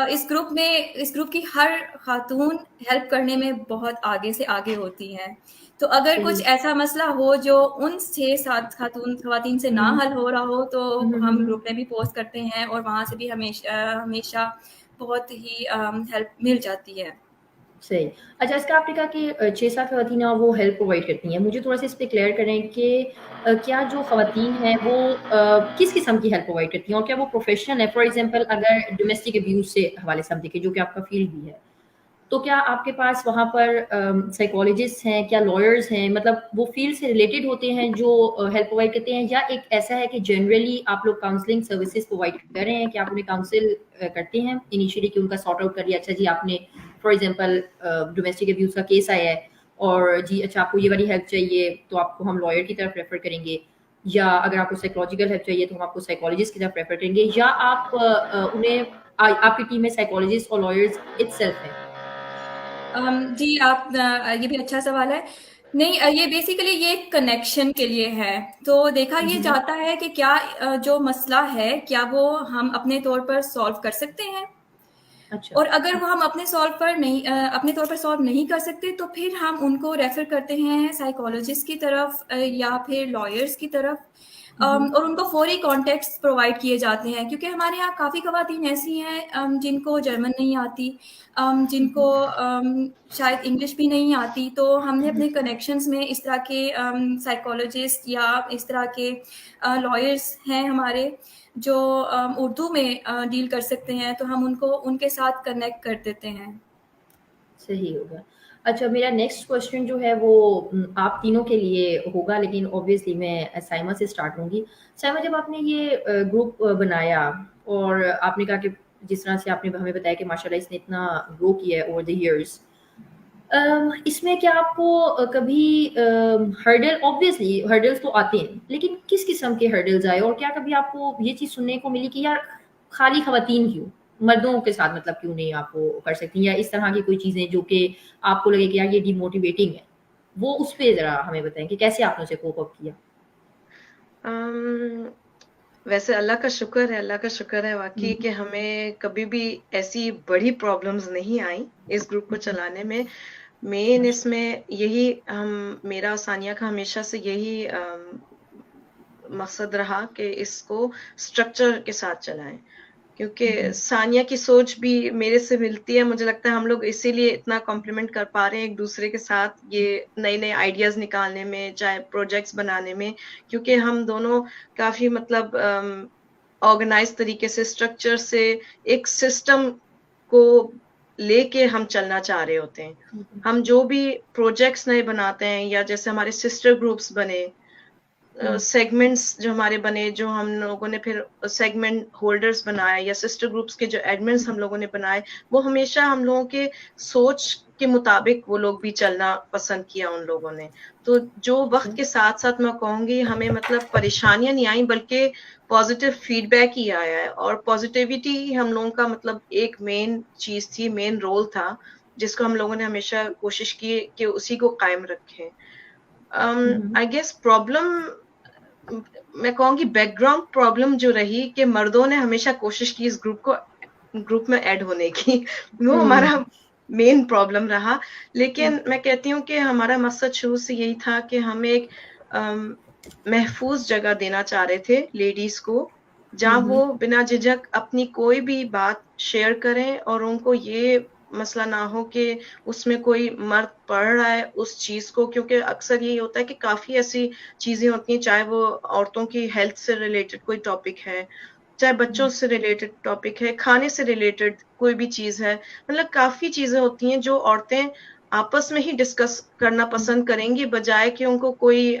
इस ग्रुप की हर खातून हेल्प करने में बहुत आगे से आगे होती हैं। तो अगर कुछ ऐसा मसला हो जो उन 6-7 खवातीन से ना हल हो रहा हो तो हम ग्रुप में भी पोस्ट करते हैं और वहाँ से भी हमेशा बहुत ही हेल्प मिल जाती है। सही। अच्छा, इसका आपने कहा कि 6-7 खवातीन वो हेल्प प्रोवाइड करती हैं। मुझे थोड़ा-सा इस पे क्लियर करें कि क्या जो खवातीन हैं वो किस किस्म की हेल्प प्रोवाइड करती हैं और क्या वो प्रोफेशनल है? फॉर एग्ज़ाम्पल अगर डोमेस्टिक अब्यूज़ से हवाले से हम देखें जो कि आपका फील्ड भी है, तो क्या आपके पास वहाँ पर साइकोलॉजिस्ट हैं, क्या लॉयर्स हैं? मतलब वो फील्ड से रिलेटेड होते हैं जो हेल्प प्रोवाइड करते हैं, या एक ऐसा है कि जनरली आप लोग काउंसलिंग सर्विसेज प्रोवाइड कर रहे हैं कि आप उन्हें काउंसिल करते हैं इनिशियली कि उनका सॉर्ट आउट कर लिया, अच्छा जी आपने फॉर एग्जांपल डोमेस्टिक अब्यूज़ का केस आया है और जी अच्छा आपको ये वाली हेल्प चाहिए तो आपको हम लॉयर की तरफ रेफ़र करेंगे, या अगर आपको साइकोलॉजिकल हेल्प चाहिए तो हम आपको साइकोलॉजिस्ट की तरफ रेफ़र करेंगे, या आप उन्हें आपकी टीम में साइकोलॉजिस्ट और लॉयर्स इटसेल्फ हैं? जी, ये भी अच्छा सवाल है। नहीं, ये बेसिकली ये कनेक्शन के लिए है। तो देखा ये जाता है कि क्या जो मसला है क्या वो हम अपने तौर पर सॉल्व कर सकते हैं? अच्छा। और अगर वो हम अपने तौर पर सॉल्व नहीं कर सकते तो फिर हम उनको रेफ़र करते हैं साइकोलॉजिस्ट की तरफ या फिर लॉयर्स की तरफ। और उनको फ़ौरी कॉन्टेक्ट्स प्रोवाइड किए जाते हैं क्योंकि हमारे यहाँ काफ़ी ख़वातीन ऐसी हैं जिनको जर्मन नहीं आती, जिनको शायद इंग्लिश भी नहीं आती, तो हमने अपने कनेक्शंस में इस तरह के साइकोलॉजिस्ट या इस तरह के लॉयर्स हैं हमारे जो उर्दू में डील कर सकते हैं, तो हम उनको उनके साथ कनेक्ट कर देते हैं। सही होगा। अच्छा, मेरा नेक्स्ट क्वेश्चन जो है वो आप तीनों के लिए होगा, लेकिन ऑब्वियसली मैं साइमा से स्टार्ट होंगी। साइमा, जब आपने ये ग्रुप बनाया और आपने कहा कि जिस तरह से आपने हमें बताया कि माशाल्लाह इसने इतना ग्रो किया है ओवर द इयर्स, इसमें क्या आपको कभी ऑब्वियसली हर्डल्स तो आते हैं, लेकिन किस किस्म के हर्डल्स आए और क्या कभी आपको ये चीज़ सुनने को मिली कि यार खाली खवातीन क्यों, मर्दों के साथ मतलब क्यों नहीं आप वो कर सकती, या इस तरह की कोई चीज़ें जो कि आपको लगे कि यार ये डिमोटिवेटिंग है, वो उस पे ज़रा हमें बताएं कि कैसे आपने उसे कोप अप किया? वैसे अल्लाह का शुक्र है वाकई कि हमें कभी भी ऐसी बड़ी प्रॉब्लम्स नहीं आई इस ग्रुप को चलाने में। मेन इसमें यही मेरा और सानिया का हमेशा से यही मकसद रहा कि इसको स्ट्रक्चर के साथ चलाएं, क्योंकि सानिया की सोच भी मेरे से मिलती है। मुझे लगता है हम लोग इसीलिए इतना कॉम्प्लीमेंट कर पा रहे हैं एक दूसरे के साथ ये नए आइडियाज निकालने में, चाहे प्रोजेक्ट्स बनाने में, क्योंकि हम दोनों काफी मतलब ऑर्गेनाइज तरीके से, स्ट्रक्चर से एक सिस्टम को लेके हम चलना चाह रहे होते हैं। हम जो भी प्रोजेक्ट्स नए बनाते हैं या जैसे हमारे सिस्टर ग्रुप्स बने, सेगमेंट्स जो हमारे बने, जो हम लोगों ने फिर सेगमेंट होल्डर्स बनाए या सिस्टर ग्रुप्स के जो एडमिन्स हम लोगों ने बनाए, वो हमेशा हम लोगों के सोच के मुताबिक वो लोग भी चलना पसंद किया उन लोगों ने। तो जो वक्त के साथ साथ मैं कहूँगी हमें मतलब परेशानियां नहीं आई, बल्कि पॉजिटिव फीडबैक ही आया है, और पॉजिटिविटी हम लोगों का मतलब एक मेन चीज थी, मेन रोल था, जिसको हम लोगों ने हमेशा कोशिश की कि उसी को कायम रखें। आई गेस प्रॉब्लम मैं कहूँगी बैकग्राउंड प्रॉब्लम जो रही कि मर्दों ने हमेशा कोशिश की इस ग्रुप में ऐड होने की, वो हमारा मेन प्रॉब्लम रहा। लेकिन मैं कहती हूँ कि हमारा मकसद शुरू से यही था कि हम एक महफूज जगह देना चाह रहे थे लेडीज को, जहाँ वो बिना झिझक अपनी कोई भी बात शेयर करें और उनको ये मसला ना हो कि उसमें कोई मर्द पढ़ रहा है उस चीज को, क्योंकि अक्सर यही होता है कि काफी ऐसी चीजें होती हैं, चाहे वो औरतों की हेल्थ से रिलेटेड कोई टॉपिक है, चाहे बच्चों से रिलेटेड टॉपिक है, खाने से रिलेटेड कोई भी चीज है, मतलब काफी चीजें होती हैं जो औरतें आपस में ही डिस्कस करना पसंद करेंगी, बजाय कि उनको कोई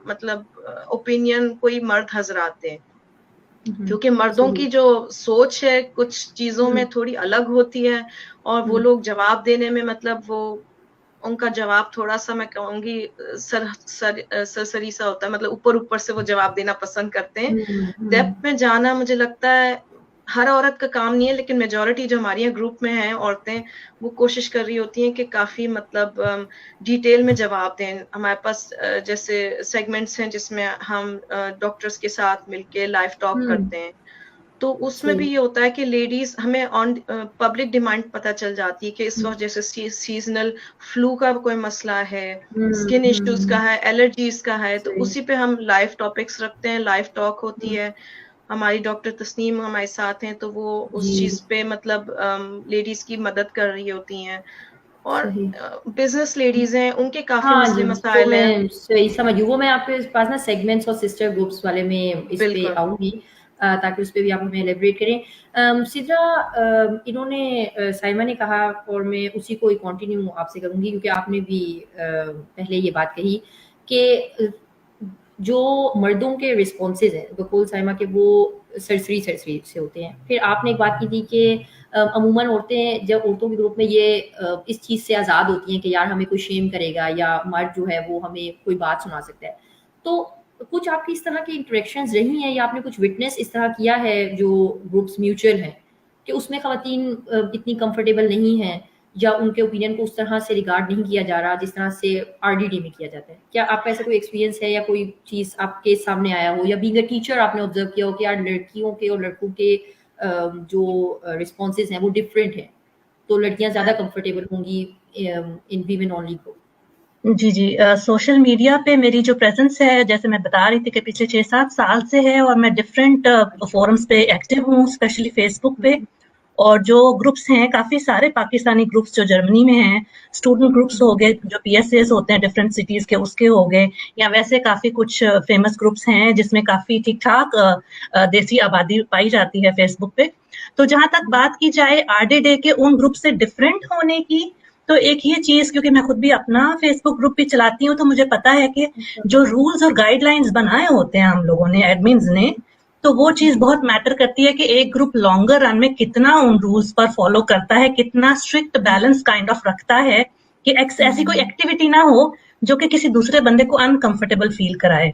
मतलब ओपिनियन कोई मर्द हजरात दें, क्योंकि मर्दों की जो सोच है कुछ चीजों में थोड़ी अलग होती है, और वो लोग जवाब देने में मतलब वो उनका जवाब थोड़ा सा मैं कहूंगी सरसरी सा होता है, मतलब ऊपर ऊपर से वो जवाब देना पसंद करते हैं। डेप्थ में जाना मुझे लगता है हर औरत का काम नहीं है, लेकिन मेजॉरिटी जो हमारे यहाँ ग्रुप में हैं औरतें, वो कोशिश कर रही होती हैं कि काफी मतलब डिटेल में जवाब दें। हमारे पास जैसे सेगमेंट्स हैं जिसमें हम डॉक्टर्स के साथ मिलके लाइव टॉक करते हैं, तो उसमें भी ये होता है कि लेडीज हमें ऑन पब्लिक डिमांड पता चल जाती है कि इस वक्त जैसे सीजनल फ्लू का कोई मसला है, स्किन इश्यूज का है, एलर्जीज का है, तो उसी पे हम लाइव टॉपिक्स रखते हैं, लाइव टॉक होती है। हमारी डॉक्टर तस्नीम हमारे साथ हैं, तो वो उस चीज पे मतलब लेडीज की मदद कर रही होती हैं, और बिजनेस लेडीज हैं, उनके काफी हाँ मसले जी, मसाइल तो हैं। मैं सही समझ वो मैं आपके पास ना सेगमेंट्स और सिस्टर ग्रुप्स वाले में इस पे बिल्कुल। आऊंगी, ताकि उस पे भी आप हमें एलेबरेट करें। सिद्रा, इन्होंने साइमा ने कहा और मैं उसी को कंटिन्यू आपसे करूंगी, क्योंकि आपने भी पहले ये बात कही कि जो मर्दों के रिस्पॉन्सेज हैं बकौल साइमा के वो सरसरी सरसरी से होते हैं। फिर आपने एक बात की थी कि अमूमन औरतें जब औरतों के ग्रुप में ये इस चीज़ से आज़ाद होती हैं कि यार हमें कोई शेम करेगा या मर्द जो है वो हमें कोई बात सुना सकता है, तो कुछ आपकी इस तरह की इंटरेक्शंस रही हैं या आपने कुछ विटनेस इस तरह किया है जो ग्रुप्स म्यूचुअल हैं कि उसमें खवातीन इतनी कंफर्टेबल नहीं हैं या उनके ओपिनियन को उस तरह से रिगार्ड नहीं किया जा रहा जिस तरह से आरडीडी में किया जाता है? क्या आपका ऐसा कोई एक्सपीरियंस है या कोई चीज़ आपके सामने आया हो, या बीइंग अ टीचर आपने ऑब्जर्व किया हो कि यार लड़कियों के और लड़कों के जो रिस्पॉन्सेज हैं वो डिफरेंट हैं, तो लड़कियां ज़्यादा कंफर्टेबल होंगी इन वीमेन ओनली ग्रुप? जी जी, सोशल मीडिया पे मेरी जो प्रेजेंस है, जैसे मैं बता रही थी कि पिछले 6-7 साल से है, और मैं डिफरेंट फोरम्स पे एक्टिव हूँ, स्पेशली फेसबुक पे। और जो ग्रुप्स हैं, काफी सारे पाकिस्तानी ग्रुप्स जो जर्मनी में हैं, स्टूडेंट ग्रुप्स हो गए, जो पीएसएस होते हैं डिफरेंट सिटीज के, उसके हो गए, या वैसे काफी कुछ फेमस ग्रुप्स हैं जिसमें काफी ठीक ठाक देसी आबादी पाई जाती है फेसबुक पे। तो जहां तक बात की जाए आरडे डे के उन ग्रुप से डिफरेंट होने की, तो एक ये चीज, क्योंकि मैं खुद भी अपना फेसबुक ग्रुप भी चलाती हूँ, तो मुझे पता है कि जो रूल्स और गाइडलाइंस बनाए होते हैं हम लोगों ने, एडमिन्स ने, तो वो चीज बहुत मैटर करती है कि एक ग्रुप लॉन्गर रन में कितना उन रूल्स पर फॉलो करता है, कितना स्ट्रिक्ट बैलेंस काइंड ऑफ रखता है कि ऐसी कोई एक्टिविटी ना हो जो कि किसी दूसरे बंदे को अनकंफर्टेबल फील कराए।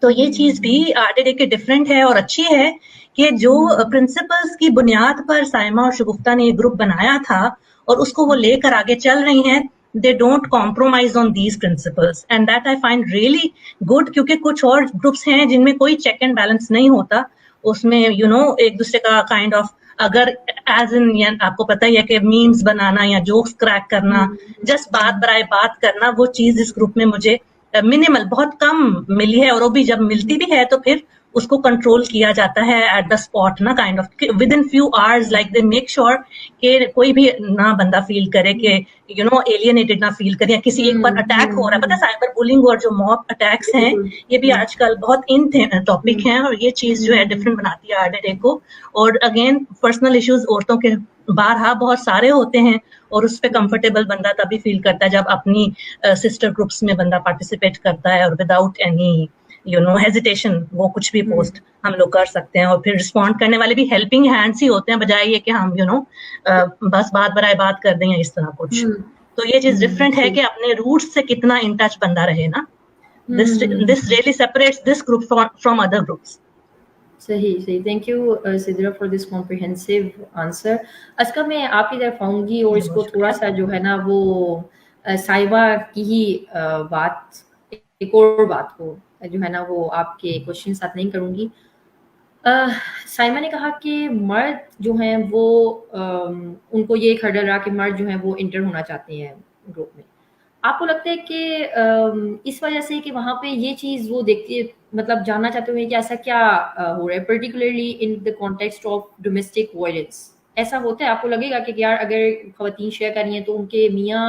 तो ये चीज भी आरडीडी के डिफरेंट है और अच्छी है कि जो प्रिंसिपल्स की बुनियाद पर साइमा और शगुफ्ता ने ये ग्रुप बनाया था और उसको वो लेकर आगे चल रही हैं, they don't compromise on these principles, and that I find really good, क्योंकि कुछ और ग्रुप्स हैं जिनमें कोई चेक एंड बैलेंस नहीं होता, उसमें एक दूसरे का काइंड ऑफ, अगर एज इन आपको पता ही है कि मीम्स बनाना या जोक्स क्रैक करना, जस्ट बात बराए बात करना, वो चीज इस ग्रुप में मुझे मिनिमल, बहुत कम मिली है, और वो भी जब मिलती भी है तो फिर उसको कंट्रोल किया जाता है एट द स्पॉट ना, kind of with in few hours, like they make sure कि कोई भी ना बंदा फील करे कि एलियनेटेड ना फील करे, या किसी एक पर अटैक हो रहा है। पता है साइबर बुलिंग और जो मॉब अटैक्स हैं, ये भी आजकल बहुत इन टॉपिक हैं, और ये चीज जो है डिफरेंट बनाती है आरडीडी को। और अगेन पर्सनल इश्यूज औरतों के बारहा बहुत सारे होते हैं, और उस पर कंफर्टेबल बंदा तभी फील करता है जब अपनी सिस्टर ग्रुप्स में बंदा पार्टिसिपेट करता है, और विदाउट एनी हेजिटेशन वो कुछ भी पोस्ट हम लोग कर सकते हैं, और फिर रिस्पॉन्ड करने वाले भी हेल्पिंग हैंड्स ही होते हैं, बजाय ये कि हम बस बात बराए बात कर दें या इस तरह कुछ। तो ये चीज डिफरेंट है कि अपने रूट्स से कितना इन टच बंदा रहे ना। This really separates this group from other groups. सही। Thank you Sidra for this comprehensive answer. Aska, मैं आपकी तरफ आऊंगी और इसको थोड़ा सा जो है ना वो साइबा की ही बात, एक और बात को जो है ना वो आपके क्वेश्चन साथ नहीं करूंगी। साइमा ने कहा कि मर्द जो हैं वो उनको ये एक हर्डल रहा कि मर्द जो हैं वो इंटर होना चाहते हैं ग्रुप में, आपको लगता है कि इस वजह से कि वहाँ पे ये चीज़ वो देखती मतलब जानना चाहते हुए कि ऐसा क्या हो रहा है particularly in the context of domestic violence, ऐसा होता है? आपको लगेगा कि यार अगर खवातीन शेयर कर रही हैं तो उनके मियाँ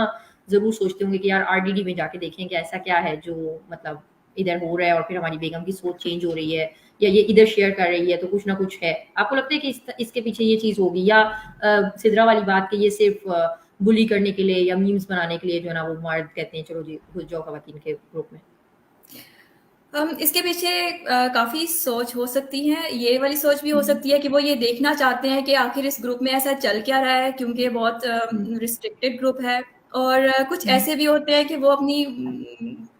ज़रूर सोचते होंगे कि यार आरडीडी में जाके देखें कि ऐसा क्या है जो मतलब इधर हो रहा है और फिर हमारी बेगम की सोच चेंज हो रही है या ये इधर शेयर कर रही है तो कुछ ना कुछ है। आपको लगता है कि इसके पीछे ये चीज़ होगी या सिदरा वाली बात कि ये सिर्फ बुली करने के लिए या मीम्स बनाने के लिए जो है ना वो मर्द कहते हैं चलो जी घुस जाओ खवातीन के ग्रुप में? इसके पीछे काफ़ी सोच हो सकती है। ये वाली सोच भी हो सकती है कि वो ये देखना चाहते हैं कि आखिर इस ग्रुप में ऐसा चल क्या रहा है, क्योंकि बहुत रिस्ट्रिक्टेड ग्रुप है। और कुछ ऐसे भी होते हैं कि वो अपनी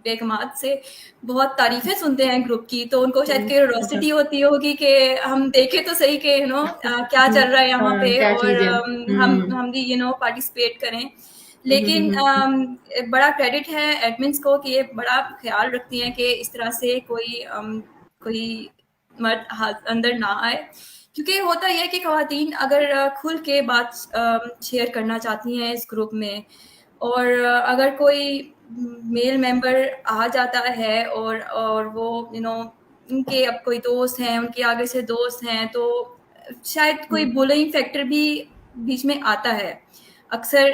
बेगमात से बहुत तारीफ़ें सुनते हैं ग्रुप की, तो उनको शायद क्यूरियोसिटी होती होगी कि हम देखें तो सही कि क्या चल रहा है यहाँ पे क्या और चीज़ है? हम भी पार्टिसिपेट करें। लेकिन बड़ा क्रेडिट है एडमिन्स को कि ये बड़ा ख्याल रखती हैं कि इस तरह से कोई मर्द हाथ अंदर ना आए, क्योंकि होता यह है कि ख़वातीन अगर खुल के बात शेयर करना चाहती हैं इस ग्रुप में और अगर कोई मेल मेंबर आ जाता है और वो उनके अब कोई दोस्त हैं, उनके आगे से दोस्त हैं, तो शायद कोई बुलिंग फैक्टर भी बीच में आता है। अक्सर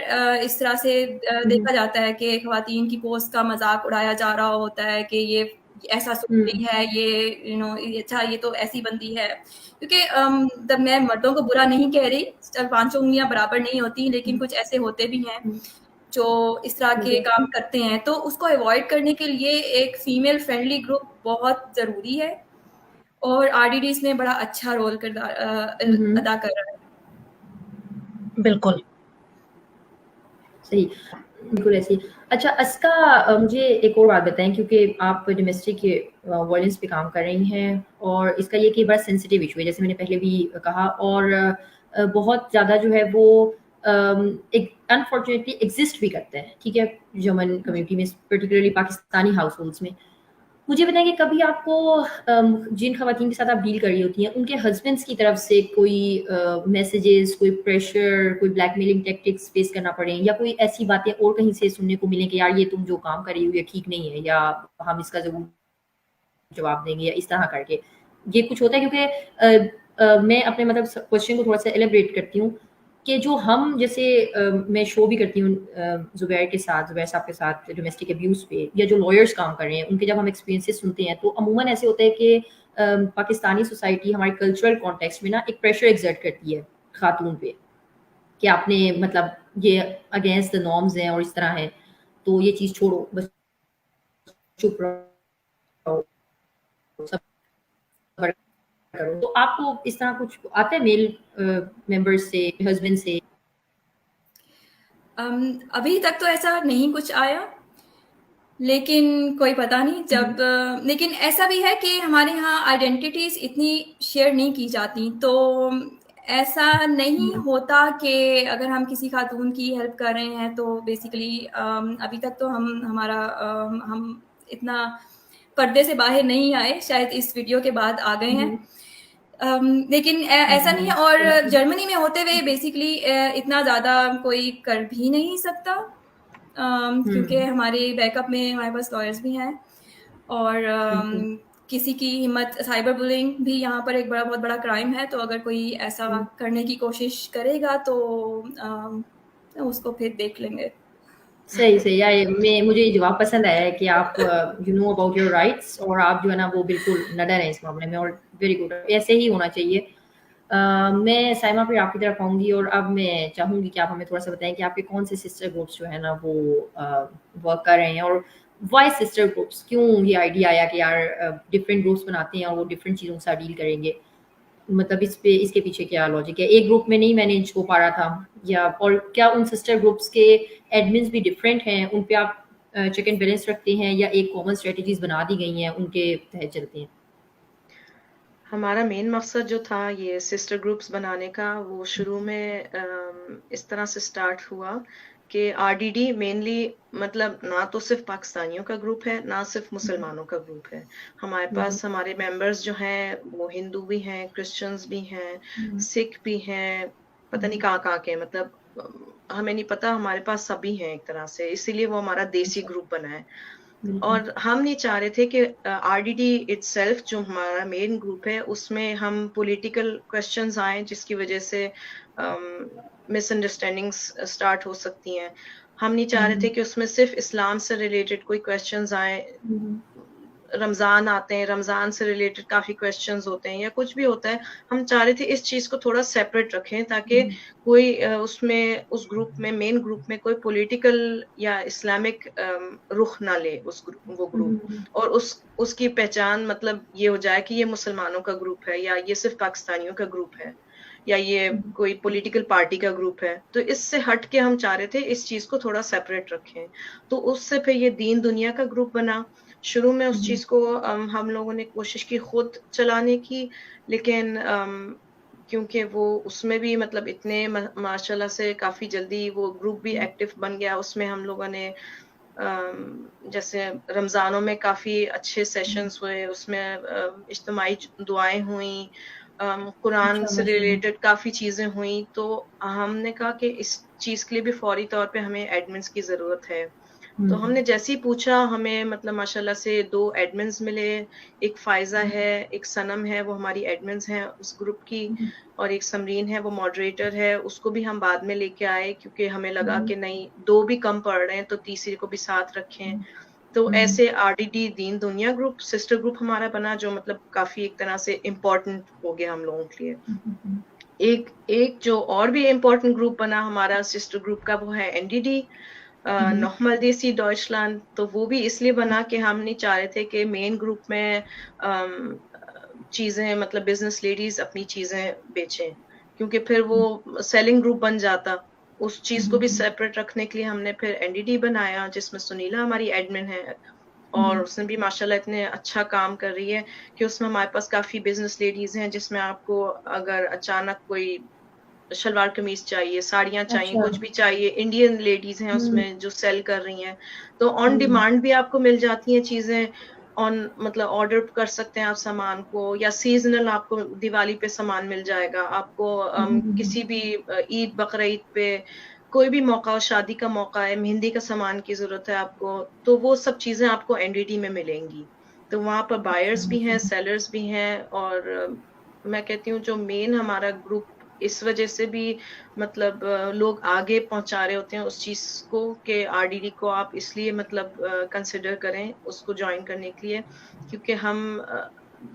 इस तरह से देखा जाता है कि ख़वातीन की पोस्ट का मजाक उड़ाया जा रहा होता है कि ये ऐसा सोच रही है, ये अच्छा ये तो ऐसी बंदी है, क्योंकि तब मैं मर्दों को बुरा नहीं कह रही, पांचों उंगलियां बराबर नहीं होती, लेकिन कुछ ऐसे होते भी हैं जो इस तरह के काम करते हैं, तो उसको अवॉइड करने के लिए एक फीमेल फ्रेंडली ग्रुप बहुत ज़रूरी है और आरडीडी इसमें बड़ा अच्छा रोल अदा कर रहा है। बिल्कुल सही, बिल्कुल ऐसी। अच्छा अस्का, मुझे एक और बात बताएं क्योंकि आप डोमेस्टिक वायलेंस पे काम कर रही हैं और इसका ये कि बड़ा सेंसिटिव इशू है जैसे मैंने पहले भी कहा और बहुत ज़्यादा जो है वो एक अनफॉर्चुनेटली एग्जिस्ट भी करता है, ठीक है, जर्मन कम्युनिटी में पर्टिकुलरली पाकिस्तानी हाउस होल्ड्स में। मुझे बताएं कि कभी आपको जिन खवातीन के साथ आप डील कर रही होती हैं उनके हस्बैंड्स की तरफ से कोई मैसेजेस, कोई प्रेशर, कोई ब्लैकमेलिंग टैक्टिक्स फेस करना पड़े या कोई ऐसी बातें और कहीं से सुनने को मिले कि यार ये तुम जो काम कर रही हो ये ठीक नहीं है या हम इसका जरूर जवाब देंगे या इस तरह करके ये कुछ होता है? क्योंकि मैं अपने मतलब क्वेश्चन को थोड़ा सा एलिब्रेट करती हूँ कि जो हम जैसे मैं शो भी करती हूँ ज़ुबैर साहब के साथ डोमेस्टिक अब्यूज़ पे या जो लॉयर्स काम कर रहे हैं उनके जब हम एक्सपीरियंसेस सुनते हैं तो अमूमन ऐसे होता है कि पाकिस्तानी सोसाइटी हमारे कल्चरल कॉन्टेक्स्ट में ना एक प्रेशर एक्सर्ट करती है खातून पे कि आपने मतलब ये अगेंस्ट द नॉर्म्स हैं और इस तरह है तो ये चीज़ छोड़ो, बस चुप रहो, सब करो। तो आपको इस तरह कुछ आता है मेल मेंबर्स से, हस्बैंड से? अभी तक तो ऐसा नहीं कुछ आया, लेकिन कोई पता नहीं जब लेकिन ऐसा भी है कि हमारे यहाँ आइडेंटिटीज इतनी शेयर नहीं की जाती, तो ऐसा नहीं होता कि अगर हम किसी खातून की हेल्प कर रहे हैं तो बेसिकली अभी तक तो हम इतना पर्दे से बाहर नहीं आए, शायद इस वीडियो के बाद आ गए हैं। लेकिन ऐसा नहीं है और जर्मनी में होते हुए बेसिकली इतना ज़्यादा कोई कर भी नहीं सकता, क्योंकि हमारे बैकअप में हमारे पास लॉयर्स भी हैं और किसी की हिम्मत, साइबर बुलिंग भी यहाँ पर एक बहुत बड़ा क्राइम है, तो अगर कोई ऐसा करने की कोशिश करेगा तो उसको फिर देख लेंगे। सही यार मुझे ये जवाब पसंद आया है कि आप you know about your rights और आप जो है ना वो बिल्कुल न डरें इस मामले में और वेरी गुड, ऐसे ही होना चाहिए। मैं साइमा फिर आपकी तरफ आऊँगी और अब मैं चाहूँगी कि आप हमें थोड़ा सा बताएं कि आपके कौन से सिस्टर ग्रुप्स जो है ना वो वर्क कर रहे हैं और वाई सिस्टर ग्रुप्स, क्यों ये आइडिया आया कि यार डिफरेंट ग्रुप्स बनाते हैं और वो डिफरेंट चीज़ों के साथ डील करेंगे, मतलब इसके पीछे क्या लॉजिक है? एक ग्रुप में नहीं मैनेज हो पा रहा था या और क्या उन सिस्टर ग्रुप्स के एडमिन्स भी डिफरेंट हैं, उन पे आप चेक एंड बैलेंस रखते हैं या एक कॉमन स्ट्रेटजीज बना दी गई हैं उनके तहत चलते हैं? हमारा मेन मकसद जो था ये सिस्टर ग्रुप्स बनाने का, वो शुरू में इस तरह से स्टार्ट हुआ कि आरडीडी मेनली मतलब ना तो सिर्फ पाकिस्तानियों का ग्रुप है ना सिर्फ मुसलमानों का ग्रुप है। हमारे पास हमारे मेंबर्स जो हैं वो हिंदू भी हैं, क्रिश्चियंस भी हैं, सिख भी हैं, पता नहीं कहाँ के, मतलब हमें नहीं पता, हमारे पास सभी हैं एक तरह से, इसीलिए वो हमारा देसी ग्रुप बना है। और हम नहीं चाह रहे थे कि आरडीडी इटसेल्फ जो हमारा मेन ग्रुप है उसमें हम पॉलिटिकल क्वेश्चंस आए जिसकी वजह से मिसअंडरस्टैंडिंग्स स्टार्ट हो सकती हैं। हम नहीं चाह रहे थे कि उसमें सिर्फ इस्लाम से रिलेटेड कोई क्वेश्चंस आए। रमजान आते हैं, रमजान से रिलेटेड काफी क्वेश्चंस होते हैं या कुछ भी होता है, हम चाह रहे थे इस चीज को थोड़ा सेपरेट रखें ताकि कोई उसमें उस ग्रुप में मेन ग्रुप में कोई पॉलिटिकल या इस्लामिक रुख ना ले वो ग्रुप, और उसकी पहचान मतलब ये हो जाए कि ये मुसलमानों का ग्रुप है या ये सिर्फ पाकिस्तानियों का ग्रुप है या ये कोई पॉलिटिकल पार्टी का ग्रुप है। तो इससे हट के हम चाह रहे थे इस चीज को थोड़ा सेपरेट रखें। तो उससे फिर ये दीन दुनिया का ग्रुप बना। शुरू में उस चीज को हम लोगों ने कोशिश की खुद चलाने की, लेकिन क्योंकि वो उसमें भी मतलब इतने माशाल्लाह से काफी जल्दी वो ग्रुप भी एक्टिव बन गया। उसमें हम लोगों ने जैसे रमजानों में काफी अच्छे सेशंस हुए, उसमें इज्तिमाई दुआएं हुई, कुरान से रिलेटेड काफी चीजें हुई। तो हमने कहा कि इस चीज के लिए भी फौरी तौर पे हमें एडमिन्स की जरूरत है। तो हमने जैसे ही पूछा, हमें मतलब माशाल्लाह से 2 एडमिन्स मिले, एक फायजा है, एक सनम है, वो हमारी एडमिन्स हैं उस ग्रुप की, और एक समरीन है वो मॉडरेटर है। उसको भी हम बाद में लेके आए क्योंकि हमें लगा कि नहीं 2 भी कम पड़ रहे हैं तो तीसरी को भी साथ रखें। तो ऐसे आरडीडी दीन दुनिया ग्रुप सिस्टर ग्रुप हमारा बना, जो मतलब काफी एक तरह से इम्पोर्टेंट हो गया हम लोगों के लिए। एक जो और भी इम्पोर्टेंट ग्रुप बना हमारा सिस्टर ग्रुप का, वो है एनडीडी, नोहमल देसी डॉइचलैंड। तो वो भी इसलिए बना कि हम नहीं चाह रहे थे कि मेन ग्रुप में चीजें मतलब बिजनेस लेडीज अपनी चीजें बेचें, क्योंकि फिर वो सेलिंग ग्रुप बन जाता। उस चीज को भी सेपरेट रखने के लिए हमने फिर एनडीडी बनाया, जिसमें सुनीला हमारी एडमिन है, और उसने भी माशाल्लाह इतने अच्छा काम कर रही है कि उसमें हमारे पास काफी बिजनेस लेडीज हैं, जिसमें आपको अगर अचानक कोई शलवार कमीज चाहिए, साड़ियां चाहिए, कुछ भी चाहिए, इंडियन लेडीज हैं उसमें जो सेल कर रही हैं, तो ऑन डिमांड भी आपको मिल जाती हैं चीजें। ऑन मतलब ऑर्डर कर सकते हैं आप सामान को, या सीजनल आपको दिवाली पे सामान मिल जाएगा आपको, किसी भी ईद बकरीद पे कोई भी मौका, शादी का मौका है, मेहंदी का सामान की जरूरत है आपको, तो वो सब चीजें आपको एनडीडी में मिलेंगी। तो वहाँ पर बायर्स भी हैं, सेलर्स भी हैं, और मैं कहती हूँ जो मेन हमारा ग्रुप इस वजह से भी मतलब लोग आगे पहुंचा रहे होते हैं उस चीज को कि आरडीडी को आप इसलिए मतलब कंसिडर करें उसको ज्वाइन करने के लिए, क्योंकि हम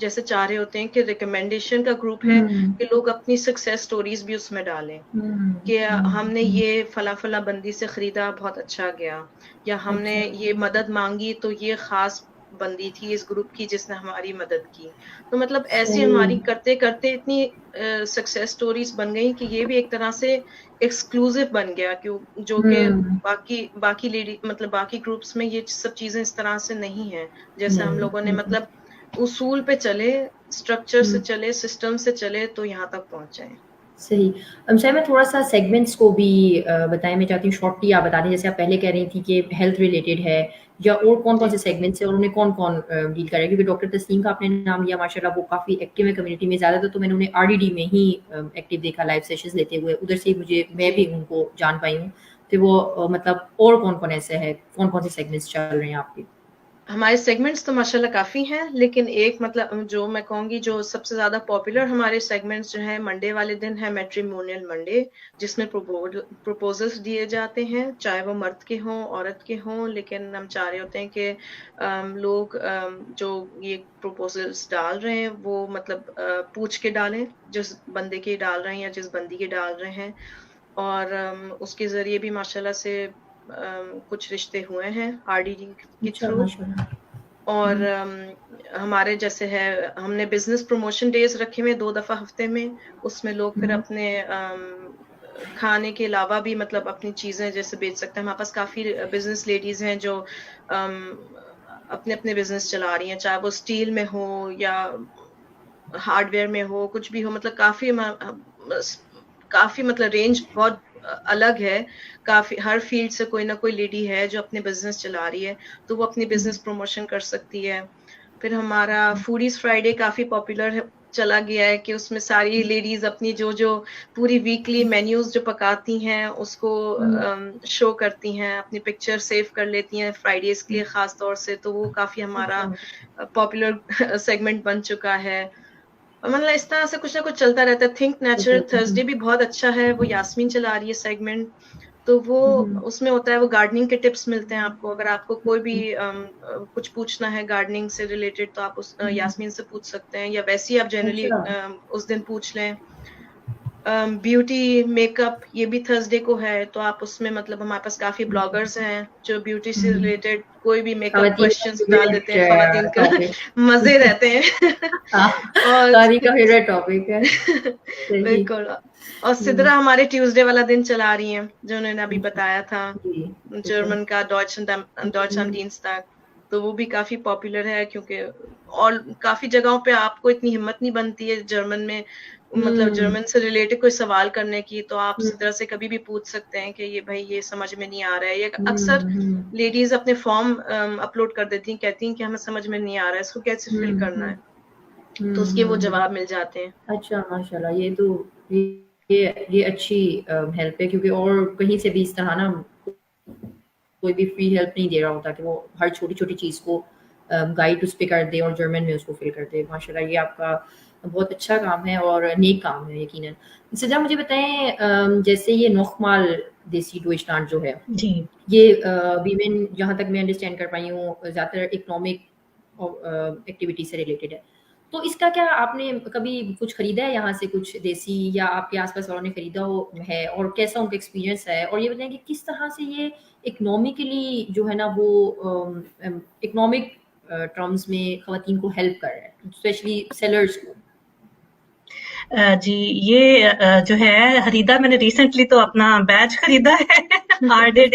जैसे चाह रहे होते हैं कि रिकमेंडेशन का ग्रुप है कि लोग अपनी सक्सेस स्टोरीज भी उसमें डालें कि हमने ये फला फला बंदी से खरीदा, बहुत अच्छा गया, या हमने ये मदद मांगी तो ये खास बंदी थी इस ग्रुप की जिसने हमारी मदद की। तो मतलब ऐसे हमारी करते करते इतनी सक्सेस स्टोरीज बन गई कि ये भी एक तरह से एक्सक्लूसिव बन गया, क्यों जो कि बाकी लेडी मतलब बाकी ग्रुप्स में ये सब चीजें इस तरह से नहीं है। जैसे हम लोगों ने मतलब उसूल पे चले, स्ट्रक्चर से चले, सिस्टम से चले, तो यहाँ तक पहुंचे। सही। शायद मैं थोड़ा सा सेगमेंट्स को भी बताएं, मैं चाहती हूँ शॉर्टली आप बता दें। जैसे आप पहले कह रही थी कि हेल्थ रिलेटेड है, या और कौन कौन से सेगमेंट्स है और उन्हें कौन कौन डील कर रहा है, क्योंकि डॉक्टर तस्लीम का आपने नाम लिया, माशाल्लाह वो काफ़ी एक्टिव है कम्युनिटी में। ज़्यादातर तो मैंने उन्हें आरडीडी में ही एक्टिव देखा, लाइव सेशंस लेते हुए, उधर से मुझे मैं भी उनको जान पाई हूँ। तो वो मतलब और कौन कौन ऐसे है, कौन कौन से सेगमेंट्स चल रहे हैं आपके? हमारे सेगमेंट्स तो माशाल्लाह काफ़ी हैं, लेकिन एक मतलब जो मैं कहूँगी जो सबसे ज़्यादा पॉपुलर हमारे सेगमेंट्स जो हैं, मंडे वाले दिन है मैट्रिमोनियल मंडे, जिसमें प्रपोजल्स दिए जाते हैं, चाहे वो मर्द के हों औरत के हों। लेकिन हम चाह रहे होते हैं कि लोग जो ये प्रपोजल्स डाल रहे हैं वो मतलब पूछ के डालें, जिस बंदे के डाल रहे हैं या जिस बंदी के डाल रहे हैं, और उसके ज़रिए भी माशाल्लाह से कुछ रिश्ते हुए हैं आरडीडी के थ्रू। और हमारे जैसे है, हमने बिजनेस प्रमोशन डेज रखे हुए 2 दफा हफ्ते में, उसमें लोग फिर अपने खाने के अलावा भी मतलब अपनी चीजें जैसे बेच सकते हैं। हमारे पास काफी बिजनेस लेडीज हैं जो अपने अपने बिजनेस चला रही हैं, चाहे वो स्टील में हो या हार्डवेयर में हो, कुछ भी हो, मतलब काफी मतलब रेंज बहुत अलग है। काफी हर फील्ड से कोई ना कोई लेडी है जो अपने बिजनेस चला रही है, तो वो अपनी बिजनेस प्रमोशन कर सकती है। پھر ہمارا فوڈیز فرائیڈے کافی پاپولر چلا گیا ہے کہ اس میں ساری لیڈیز اپنی جو پوری ویکلی مینیوز جو پکاتی ہیں اس کو شو کرتی ہیں, اپنی پکچر سیو کر لیتی ہیں فرائیڈیز کے لیے خاص طور سے, تو وہ کافی ہمارا پاپولر سیگمنٹ بن چکا ہے. مطلب اس طرح سے کچھ نہ کچھ چلتا رہتا ہے. تھنک نیچرل تھرسڈے بھی بہت اچھا ہے, وہ یاسمین چلا رہی ہے سیگمنٹ, تو وہ اس میں ہوتا ہے وہ گارڈننگ کے ٹپس ملتے ہیں آپ کو. اگر آپ کو کوئی بھی کچھ پوچھنا ہے گارڈننگ سے ریلیٹڈ تو آپ یاسمین سے پوچھ سکتے ہیں, یا ویسے ہی آپ جنرلی اس دن پوچھ لیں. بیوٹی میک اپ یہ بھی تھرسڈے کو ہے, تو آپ اس میں مطلب ہمارے پاس کافی بلاگرز ہیں جو بیوٹی سے ریلیٹڈ کوئی بھی میک اپ کوشچنس ڈال دیتے ہیں. خواتین کا مزے رہتے ہیں اور ساری کا فیوریٹ ٹاپک ہے. بالکل. اور سدرا ہمارے ٹیوزڈے والا دن چلا رہی ہیں جو انہوں نے ابھی بتایا تھا, جرمن کا ڈوچن ڈینسٹاگ, تو وہ بھی کافی پاپولر ہے کیونکہ اور کافی جگہوں پہ آپ کو اتنی ہمت نہیں بنتی ہے جرمن میں, مطلب جرمن سے ریلیٹڈ کوئی سوال کرنے کی, تو آپ سدرا سے کبھی بھی پوچھ سکتے ہیں کہ یہ بھائی یہ سمجھ میں نہیں آ رہا ہے. یہ اکثر لیڈیز اپنے فارم اپلوڈ کر دیتی ہیں, کہتی ہیں کہ ہمیں سمجھ میں نہیں آ رہا ہے اس کو کیسے فل کرنا ہے, تو اس کے وہ جواب مل جاتے ہیں. اچھا ماشاء اللہ, یہ تو یہ اچھی ہیلپ ہے, کیونکہ اور کہیں سے بھی اس طرح نا کوئی بھی فری ہیلپ نہیں دے رہا ہوتا کہ وہ ہر چھوٹی چھوٹی چیز کو گائیڈ اس پہ کر دے اور جرمن میں اس کو فل کر دے. ماشاء اللہ یہ آپ کا بہت اچھا کام ہے اور نیک کام ہے یقیناً. سجا مجھے بتائیں, جیسے یہ نوخمال دیسی ڈوئچلانڈ جو ہے, جی یہ ویمن جہاں تک میں انڈرسٹینڈ کر پائی ہوں زیادہ تر اکنامک ایکٹیویٹی سے ریلیٹڈ ہے, تو اس کا کیا آپ نے کبھی کچھ خریدا ہے یہاں سے کچھ دیسی, یا آپ کے آس پاس والوں نے خریدا ہو ہے, اور کیسا ان کا ایکسپیرینس ہے؟ اور یہ بتائیں کہ کس طرح سے یہ اکنامکلی جو ہے نا وہ اکنامک ٹرمز میں خواتین کو ہیلپ کر رہا ہے, اسپیشلی سیلرز کو؟ جی یہ جو ہے خریدا میں نے ریسنٹلی تو اپنا بیچ خریدا ہے آر ڈے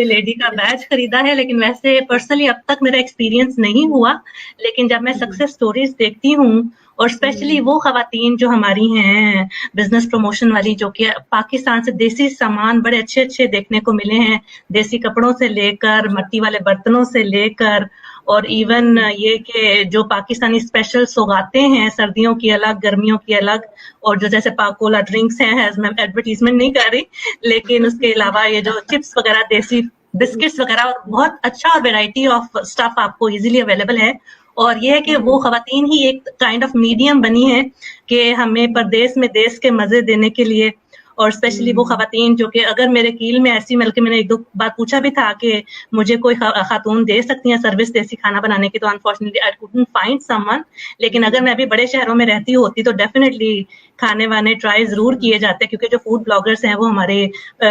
لیڈی کا بیچ خریدا ہے, لیکن ویسے پرسنلی اب تک میرا ایکسپیرینس نہیں ہوا. لیکن جب میں سکسیس سٹوریز دیکھتی ہوں, اور اسپیشلی وہ خواتین جو ہماری ہیں بزنس پروموشن والی, جو کہ پاکستان سے دیسی سامان بڑے اچھے اچھے دیکھنے کو ملے ہیں, دیسی کپڑوں سے لے کر مٹی والے برتنوں سے لے کر, اور ایون یہ کہ جو پاکستانی اسپیشل سوگاتے ہیں سردیوں کی الگ گرمیوں کی الگ, اور جو جیسے پاکولا ڈرنکس ہیں, میں ایڈورٹیزمنٹ نہیں کر رہی, لیکن اس کے علاوہ یہ جو چپس وغیرہ دیسی بسکٹس وغیرہ, اور بہت اچھا اور ویرائٹی آف اسٹف آپ کو ایزیلی اویلیبل ہے. اور یہ ہے کہ وہ خواتین ہی ایک کائنڈ آف میڈیم بنی ہے کہ ہمیں پردیس میں دیس کے مزے دینے کے لیے, اور اسپیشلی وہ خواتین جو کہ اگر میرے کیل میں ایسی, بلکہ میں نے ایک دو بار پوچھا بھی تھا کہ مجھے کوئی خاتون دے سکتی ہیں سروس دیسی کھانا بنانے کی, تو unfortunately I couldn't find someone. لیکن اگر میں ابھی بڑے شہروں میں رہتی ہوتی تو ڈیفینیٹلی کھانے وانے ٹرائی ضرور کیے جاتے, کیونکہ جو فوڈ بلاگرس ہیں وہ ہمارے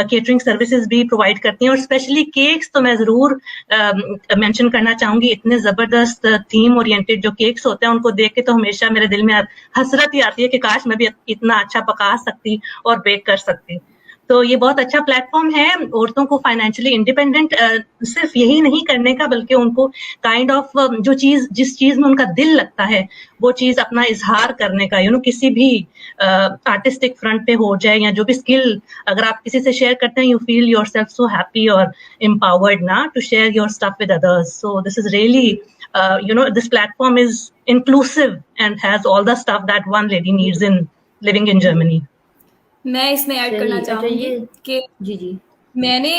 کیٹرنگ سروسز بھی پرووائڈ کرتی ہیں. اور اسپیشلی کیکس تو میں ضرور مینشن کرنا چاہوں گی, اتنے زبردست تھیم اورینٹیڈ جو کیکس ہوتے ہیں ان کو دیکھ کے تو ہمیشہ میرے دل میں حسرت ہی آتی ہے کہ کاش میں بھی اتنا اچھا پکا سکتی اور بیک کر سکتی. تو یہ بہت اچھا پلیٹ فارم ہے عورتوں کو فائنینشلی انڈیپینڈنٹ صرف یہی نہیں کرنے کا, بلکہ ان کو کائنڈ آف جو چیز جس چیز میں ان کا دل لگتا ہے وہ چیز اپنا اظہار کرنے کا, کسی بھی آرٹسٹک فرنٹ پہ ہو جائے, یا جو بھی اسکل اگر آپ کسی سے شیئر کرتے ہیں, you feel yourself so happy اور امپاورڈ نا to share your stuff with others. So this is really this platform is inclusive and has all the stuff that one lady needs in living in Germany. میں اس میں add کرنا چاہوں گی کہ جی میں نے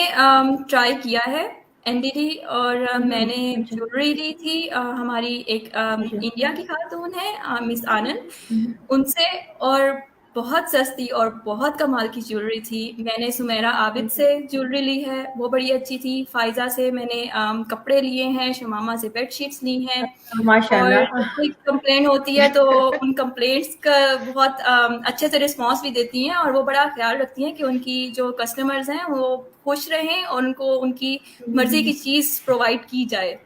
ٹرائی کیا ہے NDD, اور میں نے جیولری لی تھی ہماری ایک انڈیا کی خاتون ہے مس آنند, ان سے, اور بہت سستی اور بہت کمال کی جیولری تھی. میں نے سمیرا عابد سے جیولری لی ہے, وہ بڑی اچھی تھی. فائزہ سے میں نے کپڑے لیے ہیں, شمامہ سے بیڈ شیٹس لی ہیں. اور کوئی کمپلین ہوتی ہے تو ان کمپلینٹس کا بہت اچھے سے رسپانس بھی دیتی ہیں, اور وہ بڑا خیال رکھتی ہیں کہ ان کی جو کسٹمرز ہیں وہ خوش رہیں اور ان کو ان کی مرضی کی چیز پرووائڈ کی جائے.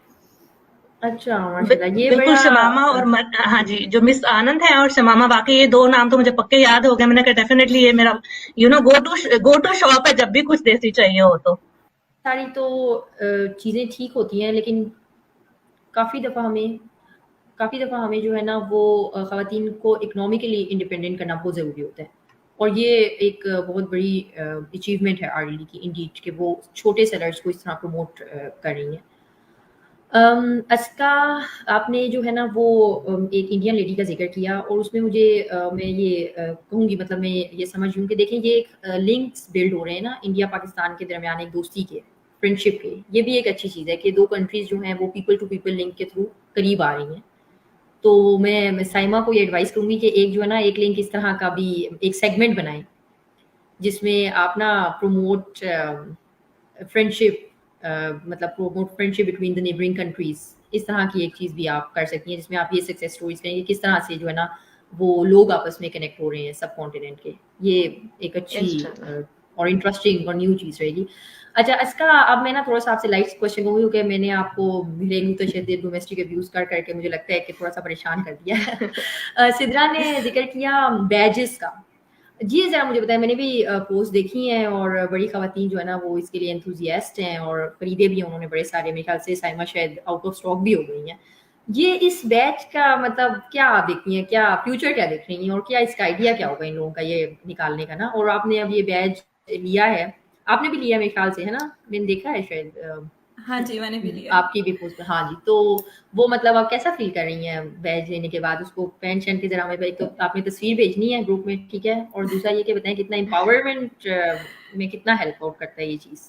اچھا ماشاءاللہ, یہ بالکل. شمامہ اور ہاں جی, جو مس آنند ہے اور شمامہ, واقعی یہ دو نام تو مجھے پکے یاد ہو گئے. میں نے کہا ڈیفینیٹلی یہ میرا گو ٹو شاپ ہے جب بھی کچھ دیسی چاہیے ہو تو. ساری تو چیزیں ٹھیک ہوتی ہیں, لیکن کافی دفعہ ہمیں جو ہے نا وہ خواتین کو اکنامکلی انڈیپینڈنٹ کرنا بہت ضروری ہوتا ہے, اور یہ ایک بہت بڑی اچیومنٹ ہے RDD کی انڈیڈ کہ وہ چھوٹے سیلرز کو اس طرح پروموٹ کر رہی ہیں. अस्का आपने जो है ना वो एक इंडियन लेडी का ज़िक्र किया और उसमें मुझे मैं ये कहूँगी मतलब मैं ये समझ रही हूँ कि देखें ये एक लिंक्स बिल्ड हो रहे हैं ना इंडिया पाकिस्तान के दरमियान एक दोस्ती के, फ्रेंडशिप के। ये भी एक अच्छी चीज़ है कि 2 कंट्रीज़ जो हैं वो पीपल टू पीपल लिंक के थ्रू करीब आ रही हैं। तो मैं साइमा को ये एडवाइस करूँगी कि एक जो है ना एक लिंक इस तरह का भी एक सेगमेंट बनाएँ, जिसमें आप ना प्रमोट फ्रेंडशिप मतलब promote friendship between the neighbouring countries, इस तरह की एक चीज़ भी आप कर सकती हैं जिसमें आप ये सक्सेस स्टोरीज करेंगे किस तरह से जो है ना वो लोग आपस में कनेक्ट हो रहे हैं सब कॉन्टिनेंट के। ये एक अच्छी इंशाल्लाह। और इंटरेस्टिंग और न्यू चीज़ रहेगी। अच्छा इसका अब मैं ना थोड़ा सा आपसे लाइट क्वेश्चन कहूँगी क्योंकि मैंने आपको घरेलू तशद्दुद डोमेस्टिक अब्यूज़ कर करके मुझे लगता है कि थोड़ा सा परेशान कर दिया है। सिद्रा ने जिक्र किया बैजेस का। जी, ज़रा मुझे बताएँ मैंने भी पोस्ट देखी हैं और बड़ी ख़वातीन जो है ना वो इसके लिए एंथुसियास्ट हैं और खरीदे भी हैं उन्होंने बड़े सारे, मेरे ख़्याल से साइमा शायद आउट ऑफ स्टॉक भी हो गई हैं। ये इस बैच का मतलब क्या आप देखती हैं? क्या फ्यूचर क्या देख रही हैं और क्या इसका आइडिया क्या होगा इन लोगों का ये निकालने का ना? और आपने अब ये बैच लिया है, आपने भी लिया है मेरे ख़्याल से, है ना? मैंने देखा है शायद हाँ जी, मैंने भी लिया है। आपकी भी पोस्ट हाँ जी, तो वो मतलब आप कैसा फ़ील कर रही हैं बैच लेने के बाद? उसको पहन-शहन के ज़रा हमें एक तो आपने तस्वीर भेजनी है ग्रुप में, ठीक है? और दूसरा ये कि बताएँ कितना एम्पावरमेंट में कितना हेल्प आउट करता है ये चीज़?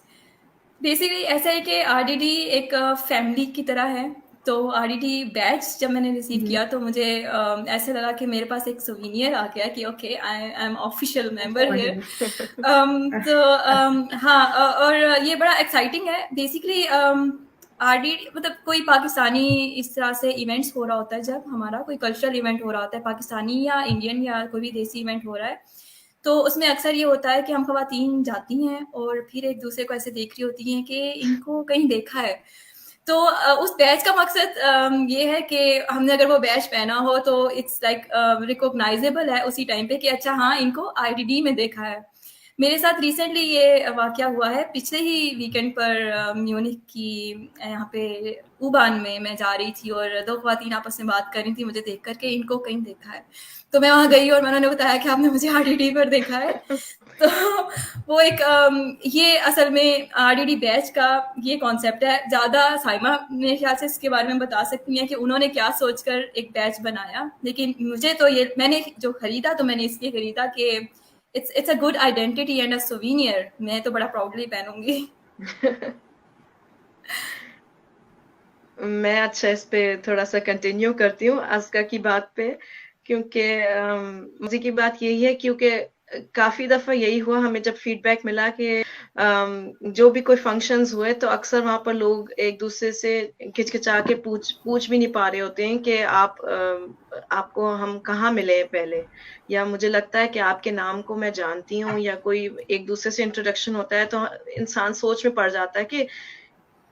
बेसिकली ऐसा है कि आरडीडी एक फैमिली की तरह है। तो आरडीडी बैच जब मैंने रिसीव किया तो मुझे ऐसा लगा कि मेरे पास एक सोवेनियर आ गया कि okay I am official member here. तो हाँ और ये बड़ा एक्साइटिंग है। बेसिकली आरडीडी मतलब कोई पाकिस्तानी इस तरह से इवेंट्स हो रहा होता है, जब हमारा कोई कल्चरल इवेंट हो रहा होता है पाकिस्तानी या इंडियन या कोई भी देसी इवेंट हो रहा है, तो उसमें अक्सर ये होता है कि हम ख़वातीन जाती हैं और फिर एक दूसरे को ऐसे देख रही होती हैं कि इनको कहीं देखा है। तो उस बैच का मकसद ये है कि हमने अगर वो बैच पहना हो तो इट्स लाइक रिकॉग्नाइजेबल है उसी टाइम पे कि अच्छा हाँ इनको आईडीडी में देखा है। मेरे साथ रिसेंटली ये वाक़या हुआ है, पिछले ही वीकेंड पर म्यूनिख की यहाँ पे ऊबान में मैं जा रही थी और 2 ख़वातीन आपस में बात कर रही थी मुझे देख कर के इनको कहीं देखा है। तो मैं वहाँ गई और मैंने उन्हें बताया कि आपने मुझे आरडीडी पर देखा है। तो वो एक ये असल में आरडीडी बैच का ये कॉन्सेप्ट है। ज़्यादा साइमा मेरे ख्याल से इसके बारे में बता सकती हैं कि उन्होंने क्या सोचकर एक बैच बनाया। लेकिन मुझे तो ये मैंने जो खरीदा तो मैंने इसलिए खरीदा कि it's a good identity and a souvenir. मैं तो बड़ा प्राउडली पहनूंगी। मैं अच्छा इस पे थोड़ा सा कंटिन्यू करती हूँ आस्का की बात पे, क्योंकि मजे की बात यही है क्योंकि काफी दफा यही हुआ हमें जब फीडबैक मिला कि जो भी कोई फंक्शंस हुए तो अक्सर वहां पर लोग एक दूसरे से खिचखिचा के पूछ भी नहीं पा रहे होते हैं कि आपको हम कहाँ मिले हैं पहले, या मुझे लगता है कि आपके नाम को मैं जानती हूँ, या कोई एक दूसरे से इंट्रोडक्शन होता है तो इंसान सोच में पड़ जाता है कि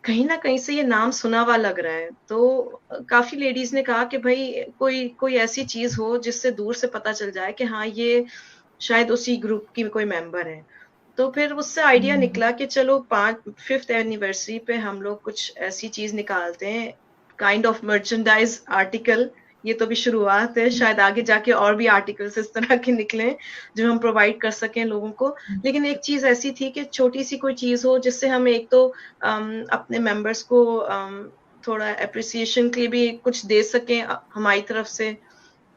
कहीं ना कहीं से ये नाम सुना हुआ लग रहा है। तो काफी लेडीज ने कहा कि भाई कोई ऐसी चीज हो जिससे दूर से पता चल जाए कि हाँ ये शायद उसी ग्रुप की कोई मेंबर है। तो फिर उससे आइडिया निकला कि चलो 5th एनिवर्सरी पे हम लोग कुछ ऐसी चीज निकालते हैं, काइंड ऑफ मर्चेंडाइज आर्टिकल। ये तो भी शुरुआत है, शायद आगे जाके और भी आर्टिकल्स इस तरह के निकलें जो हम प्रोवाइड कर सकें लोगों को। लेकिन एक चीज ऐसी थी कि छोटी सी कोई चीज हो जिससे हम एक तो अपने मेंबर्स को थोड़ा अप्रिसिएशन के लिए भी कुछ दे सकें हमारी तरफ से,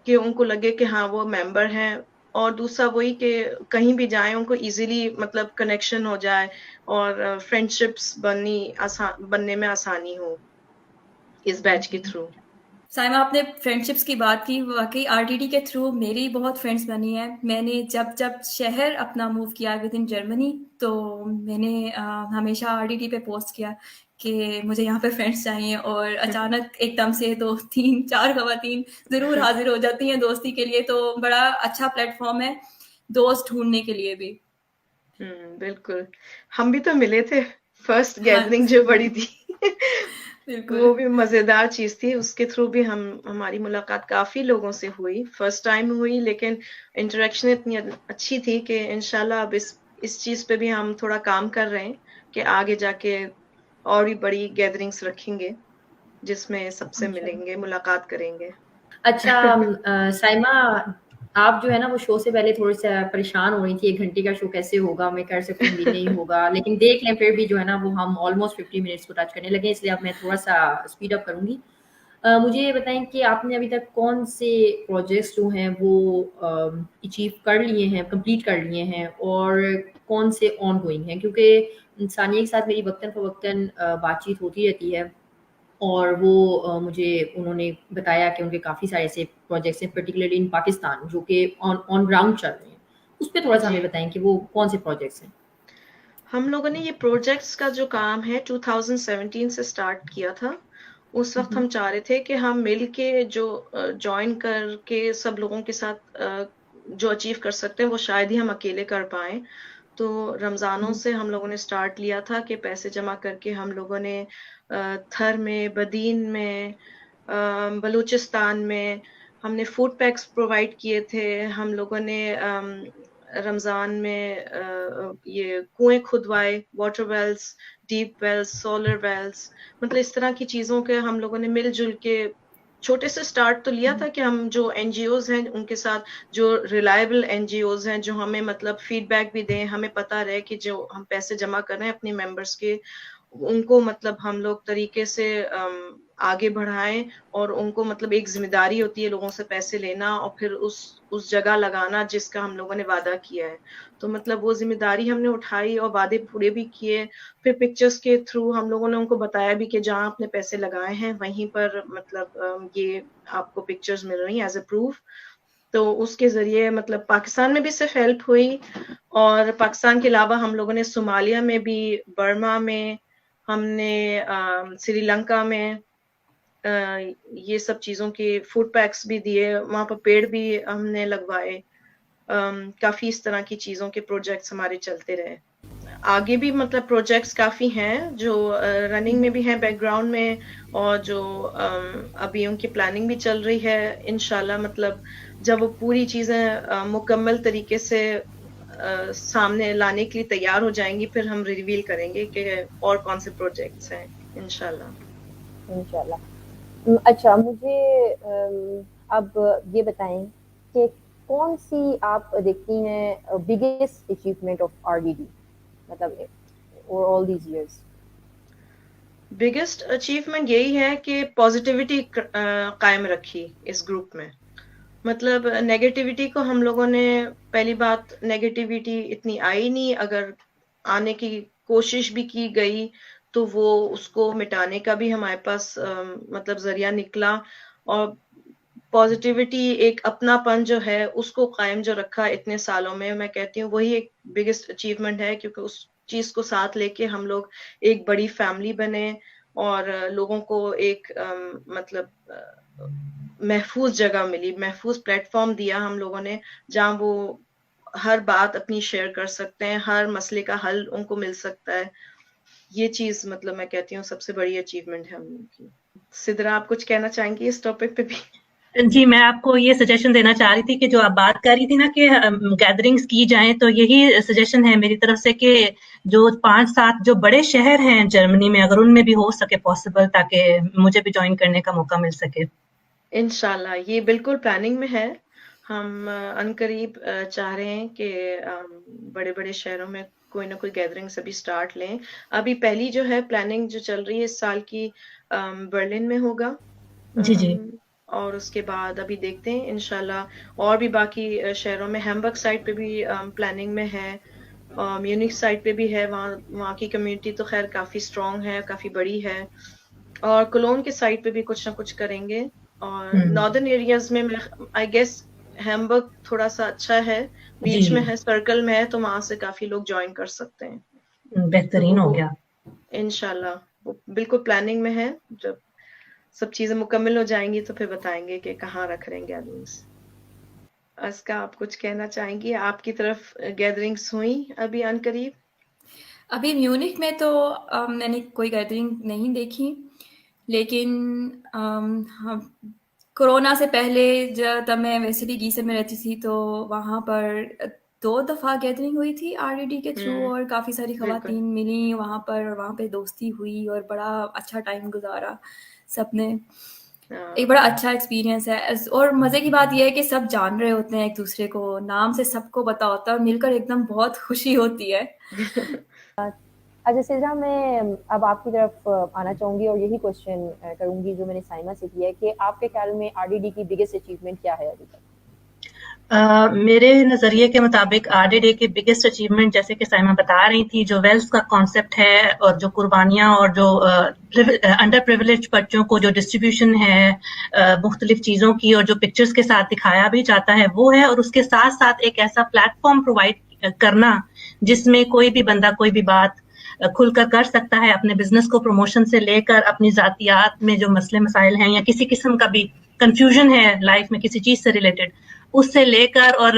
कि उनको लगे कि हाँ वो मेंबर हैं, और दूसरा वही कि कहीं भी जाएं उनको इजीली मतलब कनेक्शन हो जाए और फ्रेंडशिप्स बनने में आसानी हो इस बैच के थ्रू। साइमा आपने फ्रेंडशिप्स की बात की, वाकई आरडीडी के थ्रू मेरी बहुत फ्रेंड्स बनी हैं। मैंने जब शहर अपना मूव किया विद इन जर्मनी तो मैंने हमेशा आरडीडी पे पोस्ट किया कि मुझे यहाँ पे फ्रेंड्स चाहिए, और अचानक एकदम से 2-3-4 ख़वातीन ज़रूर हाजिर हो जाती हैं दोस्ती के लिए। तो बड़ा अच्छा प्लेटफॉर्म है दोस्त ढूंढने के लिए भी। बिल्कुल, हम भी तो मिले थे फर्स्ट हाँ गैदरिंग जो बड़ी थी। बिल्कुल। वो भी मजेदार चीज थी, उसके थ्रू भी हमारी मुलाकात काफी लोगों से हुई, फर्स्ट टाइम हुई, लेकिन इंटरेक्शन इतनी अच्छी थी कि इंशाल्लाह अब इस चीज पे भी हम थोड़ा काम कर रहे हैं कि आगे जाके और भी बड़ी गैदरिंग्स रखेंगे जिसमें सबसे मिलेंगे, मुलाकात करेंगे। अच्छा साइमा آپ جو ہے نا وہ شو سے پہلے تھوڑی سا پریشان ہو رہی تھی 1 گھنٹے کا شو کیسے ہوگا, میں کر سکوں گی نہیں ہوگا, لیکن دیکھ لیں پھر بھی جو ہے نا وہ ہم آلموسٹ 50 منٹس کو ٹچ کرنے لگے, اس لیے اب میں تھوڑا سا اسپیڈ اپ کروں گی. مجھے یہ بتائیں کہ آپ نے ابھی تک کون سے پروجیکٹس جو ہیں وہ اچیو کر لیے ہیں, کمپلیٹ کر لیے ہیں, اور کون سے آن گوئنگ ہیں, کیونکہ ثانیہ کے ساتھ میری وقتاً فوقتاً بات چیت ہوتی رہتی ہے, اور وہ مجھے انہوں نے بتایا کہ ان کے کافی سارے ایسے پروجیکٹس ہیں پرٹیکولرلی ان پاکستان جو کہ آن گراؤنڈ چل رہے ہیں. اس پہ تھوڑا سا ہمیں جی بتائیں کہ وہ کون سے پروجیکٹس ہیں. ہم لوگوں نے یہ پروجیکٹس کا جو کام ہے 2017 سے سٹارٹ کیا تھا. اس وقت ہم چاہ رہے تھے کہ ہم مل کے جو جوائن کر کے سب لوگوں کے ساتھ جو اچیو کر سکتے ہیں وہ شاید ہی ہم اکیلے کر پائیں. تو رمضانوں سے ہم لوگوں نے سٹارٹ لیا تھا کہ پیسے جمع کر کے ہم لوگوں نے تھر میں, بدین میں, بلوچستان میں ہم نے فوڈ پیکس پرووائڈ کیے تھے. ہم لوگوں نے رمضان میں یہ کنویں کھدوائے, water wells, deep wells, solar wells, مطلب اس طرح کی چیزوں کے ہم لوگوں نے مل جل کے چھوٹے سے سٹارٹ تو لیا تھا کہ ہم جو این جی اوز ہیں ان کے ساتھ جو ریلائبل این جی اوز ہیں جو ہمیں مطلب فیڈ بیک بھی دیں, ہمیں پتہ رہے کہ جو ہم پیسے جمع کر رہے ہیں اپنے ممبرس کے ان کو مطلب ہم لوگ طریقے سے آگے بڑھائیں, اور ان کو مطلب ایک ذمہ داری ہوتی ہے لوگوں سے پیسے لینا اور پھر اس جگہ لگانا جس کا ہم لوگوں نے وعدہ کیا ہے. تو مطلب وہ ذمہ داری ہم نے اٹھائی اور وعدے پورے بھی کیے. پھر پکچرز کے تھرو ہم لوگوں نے ان کو بتایا بھی کہ جہاں اپنے پیسے لگائے ہیں وہیں پر مطلب یہ آپ کو پکچرز مل رہی ہیں ایز اے پروف. تو اس کے ذریعے مطلب پاکستان میں بھی صرف ہیلپ ہوئی, اور پاکستان کے علاوہ ہم لوگوں نے صومالیہ میں بھی, برما میں, ہم نے سری لنکا میں یہ سب چیزوں کے فوڈ پیکس بھی دیے, وہاں پر پیڑ بھی ہم نے لگوائے. کافی اس طرح کی چیزوں کے پروجیکٹس ہمارے چلتے رہے. آگے بھی مطلب پروجیکٹس کافی ہیں جو رننگ میں بھی ہیں بیک گراؤنڈ میں, اور جو ابھی ان کی پلاننگ بھی چل رہی ہے. انشاءاللہ مطلب جب وہ پوری چیزیں مکمل طریقے سے سامنے لانے کے لیے تیار ہو جائیں گی پھر ہم ریویل کریں گے کہ اور کون سے پروجیکٹس ہیں انشاءاللہ. انشاءاللہ. اچھا, مجھے اب یہ بتائیں کہ کون سی آپ دیکھتی ہیں biggest achievement of R D D, مطلب over all these years. Biggest achievement یہی ہے کہ پازیٹیوٹی قائم رکھی اس گروپ میں. مطلب نیگیٹیوٹی کو ہم لوگوں نے, پہلی بات نیگیٹیوٹی اتنی آئی نہیں, اگر آنے کی کوشش بھی کی گئی تو وہ اس کو مٹانے کا بھی ہمارے پاس مطلب ذریعہ نکلا. اور پازیٹیوٹی ایک اپنا پن جو ہے اس کو قائم جو رکھا اتنے سالوں میں کہتی ہوں وہی ایک بگیسٹ اچیومنٹ ہے, کیونکہ اس چیز کو ساتھ لے کے ہم لوگ ایک بڑی فیملی بنے اور لوگوں کو ایک مطلب محفوظ جگہ ملی, محفوظ پلیٹ فارم دیا ہم لوگوں نے جہاں وہ ہر بات اپنی شیئر کر سکتے ہیں, ہر مسئلے کا حل ان کو مل سکتا ہے. یہ چیز مطلب میں کہتی ہوں سب سے بڑی اچیومنٹ ہے ہم لوگوں کی. سدرا آپ کچھ کہنا چاہیں گی اس ٹاپک پہ بھی؟ جی, میں آپ کو یہ سجیشن دینا چاہ رہی تھی کہ جو آپ بات کر رہی تھی نا کہ گیدرنگز کی جائیں, تو یہی سجیشن ہے میری طرف سے کہ جو 5-7 جو بڑے شہر ہیں جرمنی میں اگر ان میں بھی ہو سکے پاسبل, تاکہ مجھے بھی جوائن کرنے کا موقع مل سکے. انشاءاللہ یہ بالکل پلاننگ میں ہے. ہم عنقریب چاہ رہے ہیں کہ بڑے بڑے شہروں میں کوئی نہ کوئی گیدرنگ ابھی سٹارٹ لیں. ابھی پہلی جو ہے پلاننگ جو چل رہی ہے اس سال کی برلن میں ہوگا, جی جی اور اس کے بعد ابھی دیکھتے ہیں انشاءاللہ اور بھی باقی شہروں میں. ہیمبرگ سائٹ پہ بھی پلاننگ میں ہے, میونک سائٹ پہ بھی ہے, وہاں کی کمیونٹی تو خیر کافی اسٹرانگ ہے, کافی بڑی ہے, اور کولون کے سائٹ پہ بھی کچھ نہ کچھ کریں گے. اور ناردرن ایریاز میں آئی گیس ہیمبرگ تھوڑا سا اچھا ہے, جی بیچ میں ہے, سرکل میں ہے, تو وہاں سے کافی لوگ جوائن کر سکتے ہیں. بہترین ہو گیا. انشاءاللہ وہ بالکل پلاننگ میں ہے. جب سب چیزیں مکمل ہو جائیں گی تو پھر بتائیں گے کہ کہاں رکھ رہے ہیں گیدرنگس. اسکا آپ کچھ کہنا چاہیں گی؟ آپ کی طرف گیدرنگس ہوئیں ابھی عنقریب؟ ابھی میونک میں تو میں نے کوئی گیدرنگ نہیں دیکھی, لیکن کورونا سے پہلے تب میں ویسے بھی گیسر میں رہتی تھی, تو وہاں پر 2 دفعہ گیدرنگ ہوئی تھی آر ڈی ڈی کے تھرو, اور کافی ساری بالکل. خواتین ملیں وہاں پر, وہاں پہ دوستی ہوئی اور بڑا اچھا ٹائم گزارا سب نے. एक बड़ा अच्छा एक्सपीरियंस है और मज़े की बात यह है कि सब जान रहे होते हैं एक दूसरे को, नाम से सबको पता होता है और मिलकर एकदम बहुत खुशी होती है। अच्छा सिद्रा, मैं अब आपकी तरफ आना चाहूँगी और यही क्वेश्चन करूँगी जो मैंने साइमा से किया है कि आपके ख्याल में आरडीडी की बिगेस्ट अचीवमेंट क्या है अभी तक? मेरे नज़रिए के मुताबिक आरडीडी की बिगेस्ट अचीवमेंट, जैसे कि साइमा बता रही थी, जो वेल्थ का कॉन्सेप्ट है और जो कुर्बानियाँ और जो अंडर प्रिविलेज बच्चों को जो डिस्ट्रीब्यूशन है मुख्तलिफ चीज़ों की और जो पिक्चर्स के साथ दिखाया भी जाता है वो है, और उसके साथ साथ एक ऐसा प्लेटफॉर्म प्रोवाइड करना जिसमें कोई भी बंदा कोई भी बात खुलकर कर सकता है, अपने बिजनेस को प्रमोशन से लेकर अपनी जातियात में जो मसले मसाइल हैं या किसी किस्म का भी कंफ्यूजन है लाइफ में किसी चीज से रिलेटेड, उससे लेकर और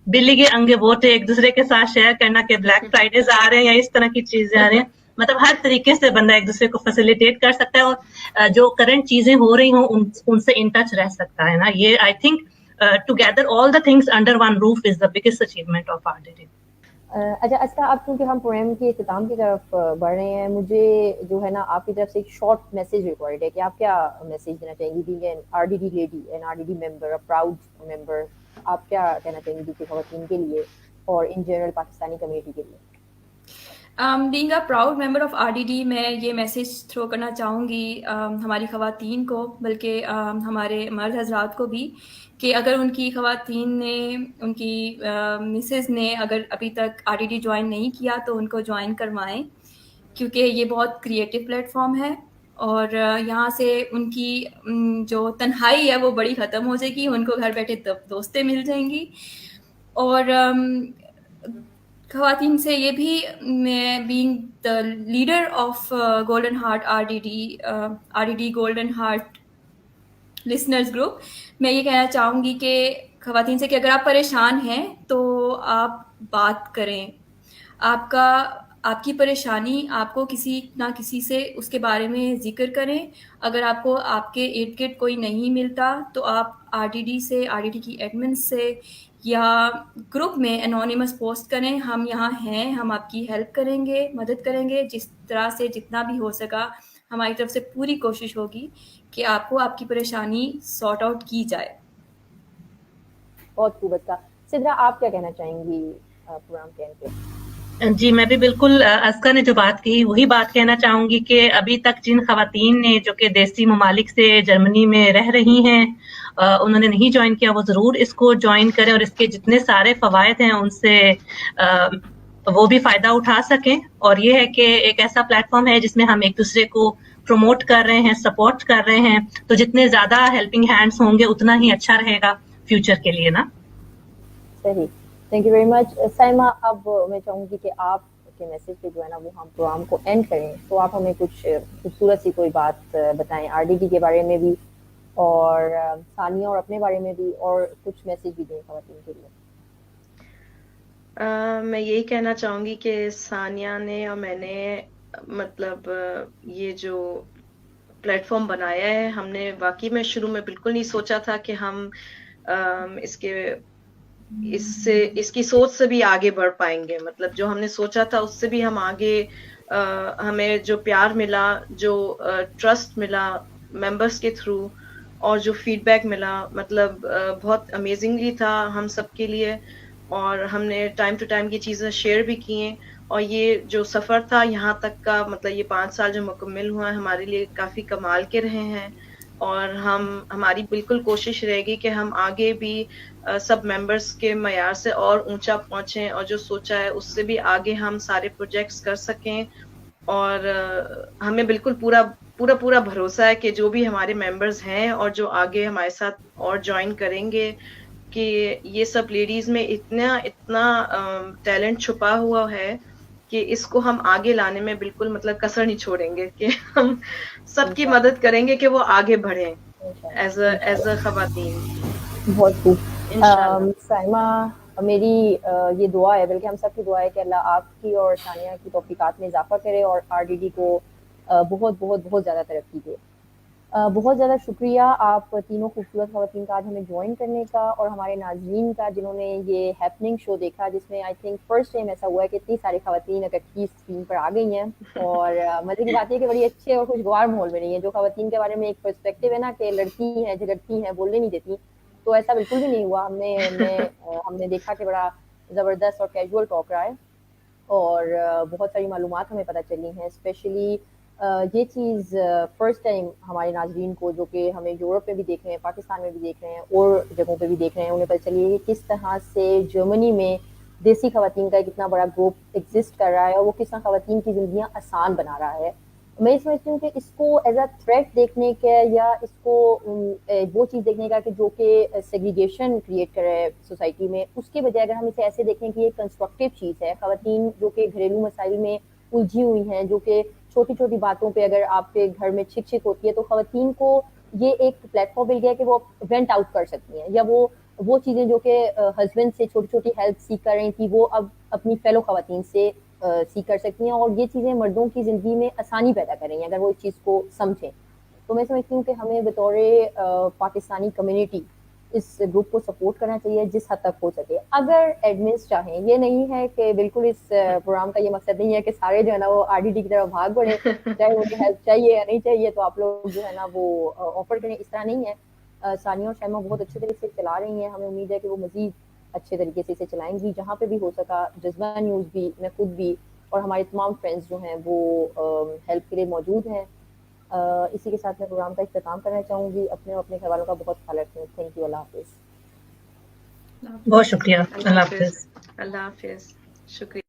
बिल्ली के अंगे वोटे एक दूसरे के साथ शेयर करना कि ब्लैक फ्राइडेज आ रहे हैं या इस तरह की चीजें आ रही हैं, मतलब हर तरीके से बंदा एक दूसरे को फैसिलिटेट कर सकता है और जो करंट चीजें हो रही हों उनसे इन टच रह सकता है ना। ये I think together all the things under one roof is the biggest achievement of RDD. अच्छा अच्छा, अब क्योंकि हम प्रोग्राम के इख्तिताम की तरफ बढ़ रहे हैं, मुझे जो है ना आपकी तरफ से एक शॉर्ट मैसेज रिक्वायर्ड है कि आप क्या मैसेज देना चाहेंगी, being an RDD lady, an RDD member, a proud member, आप क्या कहना चाहेंगी दूसरी खवातीन के लिए और इन जनरल पाकिस्तानी कम्युनिटी के लिए? Being a proud member of RDD, मैं ये मैसेज थ्रो करना चाहूँगी हमारी ख़वातीन को, बल्कि हमारे मर्द हजरात को भी, कि अगर उनकी ख़वातीन ने, उनकी मिसेस ने अगर अभी तक आरडीडी ज्वाइन नहीं किया तो उनको ज्वाइन करवाएं, क्योंकि ये बहुत क्रिएटिव प्लेटफॉर्म है और यहाँ से उनकी जो तन्हाई है वो बड़ी ख़त्म हो जाएगी, उनको घर बैठे दोस्तें मिल जाएंगी। और ख़वातीन से ये भी, मैं being the leader of golden heart RDD golden heart listeners group, मैं ये कहना चाहूँगी कि ख़वातीन से कि अगर आप परेशान हैं तो आप बात करें, आपकी परेशानी आपको किसी ना किसी से उसके बारे में ज़िक्र करें। अगर आपको आपके इर्द गिर्द कोई नहीं मिलता तो आप आरडीडी से, आरडीडी की एडमिन से या ग्रुप में एनोनिमस पोस्ट करें, हम यहाँ हैं, हम आपकी हेल्प करेंगे, मदद करेंगे, जिस तरह से जितना भी हो सका हमारी तरफ से पूरी कोशिश होगी कि आपको आपकी परेशानी सॉर्ट आउट की जाए। बहुत खूब। अच्छा सिद्रा, आप क्या कहना चाहेंगी प्रोग्राम के एंड पे? जी, मैं भी बिल्कुल अस्का ने जो बात कही वही बात कहना चाहूंगी कि अभी तक जिन खवातीन ने जो कि देसी ममालिक से जर्मनी में रह रही हैं, उन्होंने नहीं ज्वाइन किया, वो ज़रूर इसको ज्वाइन करें और इसके जितने सारे फ़वायद हैं उनसे वो भी फ़ायदा उठा सकें। और ये है कि एक ऐसा प्लेटफॉर्म है जिसमें हम एक दूसरे को प्रमोट कर रहे हैं, सपोर्ट कर रहे हैं, तो जितने ज़्यादा हेल्पिंग हैंड्स होंगे उतना ही अच्छा रहेगा फ्यूचर के लिए ना। सही, thank you very much. Saima, अब मैं चाहूँगी कि आप के मैसेज पे जो है ना वो हम प्रोग्राम को एंड करें, तो आप हमें कुछ खूबसूरत सी कोई बात बताएं आरडीडी के बारे में भी और सानिया और अपने बारे में भी, और कुछ मैसेज भी दें खवातीन के लिए। मैं यही कहना चाहूँगी कि सानिया ने और मैंने मतलब ये जो प्लेटफॉर्म बनाया है, हमने वाकई में शुरू में बिल्कुल नहीं सोचा था कि हम इसकी सोच से भी आगे बढ़ पाएंगे। मतलब जो हमने सोचा था उससे भी हम आगे, हमें जो प्यार मिला, जो ट्रस्ट मिला मेंबर्स के थ्रू और जो फीडबैक मिला, मतलब बहुत अमेजिंगली था हम सब के लिए। और हमने टाइम टू टाइम ये चीज़ें शेयर भी की हैं। और ये जो सफ़र था यहाँ तक का, मतलब ये 5 साल जो मुकम्मल हुआ है, हमारे लिए काफ़ी कमाल के रहे हैं। और हमारी बिल्कुल कोशिश रहेगी कि हम आगे भी सब मेंबर्स के मयार से और ऊंचा पहुंचें और जो सोचा है उससे भी आगे हम सारे प्रोजेक्ट्स कर सकें। और हमें बिल्कुल पूरा भरोसा है कि जो भी हमारे मेंबर्स हैं और जो आगे हमारे साथ और ज्वाइन करेंगे, कि ये सब लेडीज में इतना टैलेंट छुपा हुआ है कि इसको हम आगे लाने में बिल्कुल मतलब कसर नहीं छोड़ेंगे, कि हम सबकी मदद करेंगे कि वो आगे बढ़ें एज अ खवातीन। बहुत खूब। साइमा, मेरी ये दुआ है, बल्कि हम सब की दुआ है कि अल्लाह आपकी और सानिया की तौफीकात में इजाफा करे और आरडीडी को बहुत बहुत बहुत ज़्यादा तरक्की दे। बहुत ज़्यादा शुक्रिया आप तीनों खूबसूरत ख़वातीन का आज हमें ज्वाइन करने का, और हमारे नाज़रीन का जिन्होंने ये हैपनिंग शो देखा, जिसमें आई थिंक फर्स्ट टाइम ऐसा हुआ है कि इतनी सारी ख़वातीन इकट्ठी स्क्रीन पर आ गई हैं। और मज़े की बात है कि बड़ी अच्छे और खुशगवार माहौल में रही हैं। जो ख़वातीन के बारे में एक पर्सपेक्टिव है ना कि लड़की हैं, झगड़ती हैं, बोलने नहीं देती, तो ऐसा बिल्कुल भी नहीं हुआ। हमने देखा कि बड़ा ज़बरदस्त और कैजुअल टॉक रहा है, और बहुत सारी मालूमात हमें पता चली हैं। स्पेशली ये चीज़ फर्स्ट टाइम हमारे नाज़रीन को, जो कि हमें यूरोप में भी देख रहे हैं, पाकिस्तान में भी देख रहे हैं, और जगहों पे भी देख रहे हैं, उन्हें पता चली है कि किस तरह से जर्मनी में देसी ख़वातीन का कितना बड़ा ग्रुप एग्जिस्ट कर रहा है, और वो किस तरह ख़वातीन की ज़िंदगियाँ आसान बना रहा है। मैं समझती हूँ कि इसको एज अ थ्रेट देखने का, या इसको वो चीज़ देखने का कि जो कि सेग्रीगेशन क्रिएट कर रहा है सोसाइटी में, उसके बजाय अगर हम इसे ऐसे देखें कि ये कंस्ट्रक्टिव चीज़ है। ख़वातीन जो कि घरेलू मसाइल में उलझी हुई हैं, जो कि छोटी छोटी बातों पे अगर आपके घर में छिक छिक होती है, तो ख़वातीन को ये एक प्लेटफॉर्म मिल गया कि वो वेंट आउट कर सकती हैं, या वो चीज़ें जो कि हस्बैंड से छोटी छोटी हेल्प सीख कर रही थी, वो अब अपनी फेलो ख़वातीन से सीख कर सकती हैं, और ये चीज़ें मर्दों की ज़िंदगी में आसानी पैदा कर रही हैं अगर वो इस चीज़ को समझें। तो मैं समझती हूँ कि हमें बतौर पाकिस्तानी कम्युनिटी इस ग्रुप को सपोर्ट करना चाहिए जिस हद तक हो सके। अगर एडमिन्स चाहें, ये नहीं है कि बिल्कुल इस प्रोग्राम का ये मकसद नहीं है कि सारे जो है ना वो आरडीडी की तरफ भाग बढ़े, चाहे उन्हें हेल्प चाहिए या नहीं चाहिए तो आप लोग जो है ना वो ऑफर करें, इस तरह नहीं है। सानिया और शैमा बहुत अच्छे तरीके से चला रही हैं, हमें उम्मीद है कि वो मज़ीद अच्छे तरीके से इसे चलाएंगी। जहाँ पे भी हो सका, जज्बा न्यूज़ भी, मैं खुद भी, और हमारे तमाम फ्रेंड्स जो हैं वो हेल्प के लिए मौजूद हैं। इसी के साथ मैं प्रोग्राम का इख्तिताम करना चाहूँगी। अपने और अपने घर वालों का बहुत ख्याल रखें। Thank you. अल्लाह हाफिज़। बहुत शुक्रिया। अल्लाह हाफिज़। अल्लाह हाफिज़। शुक्रिया।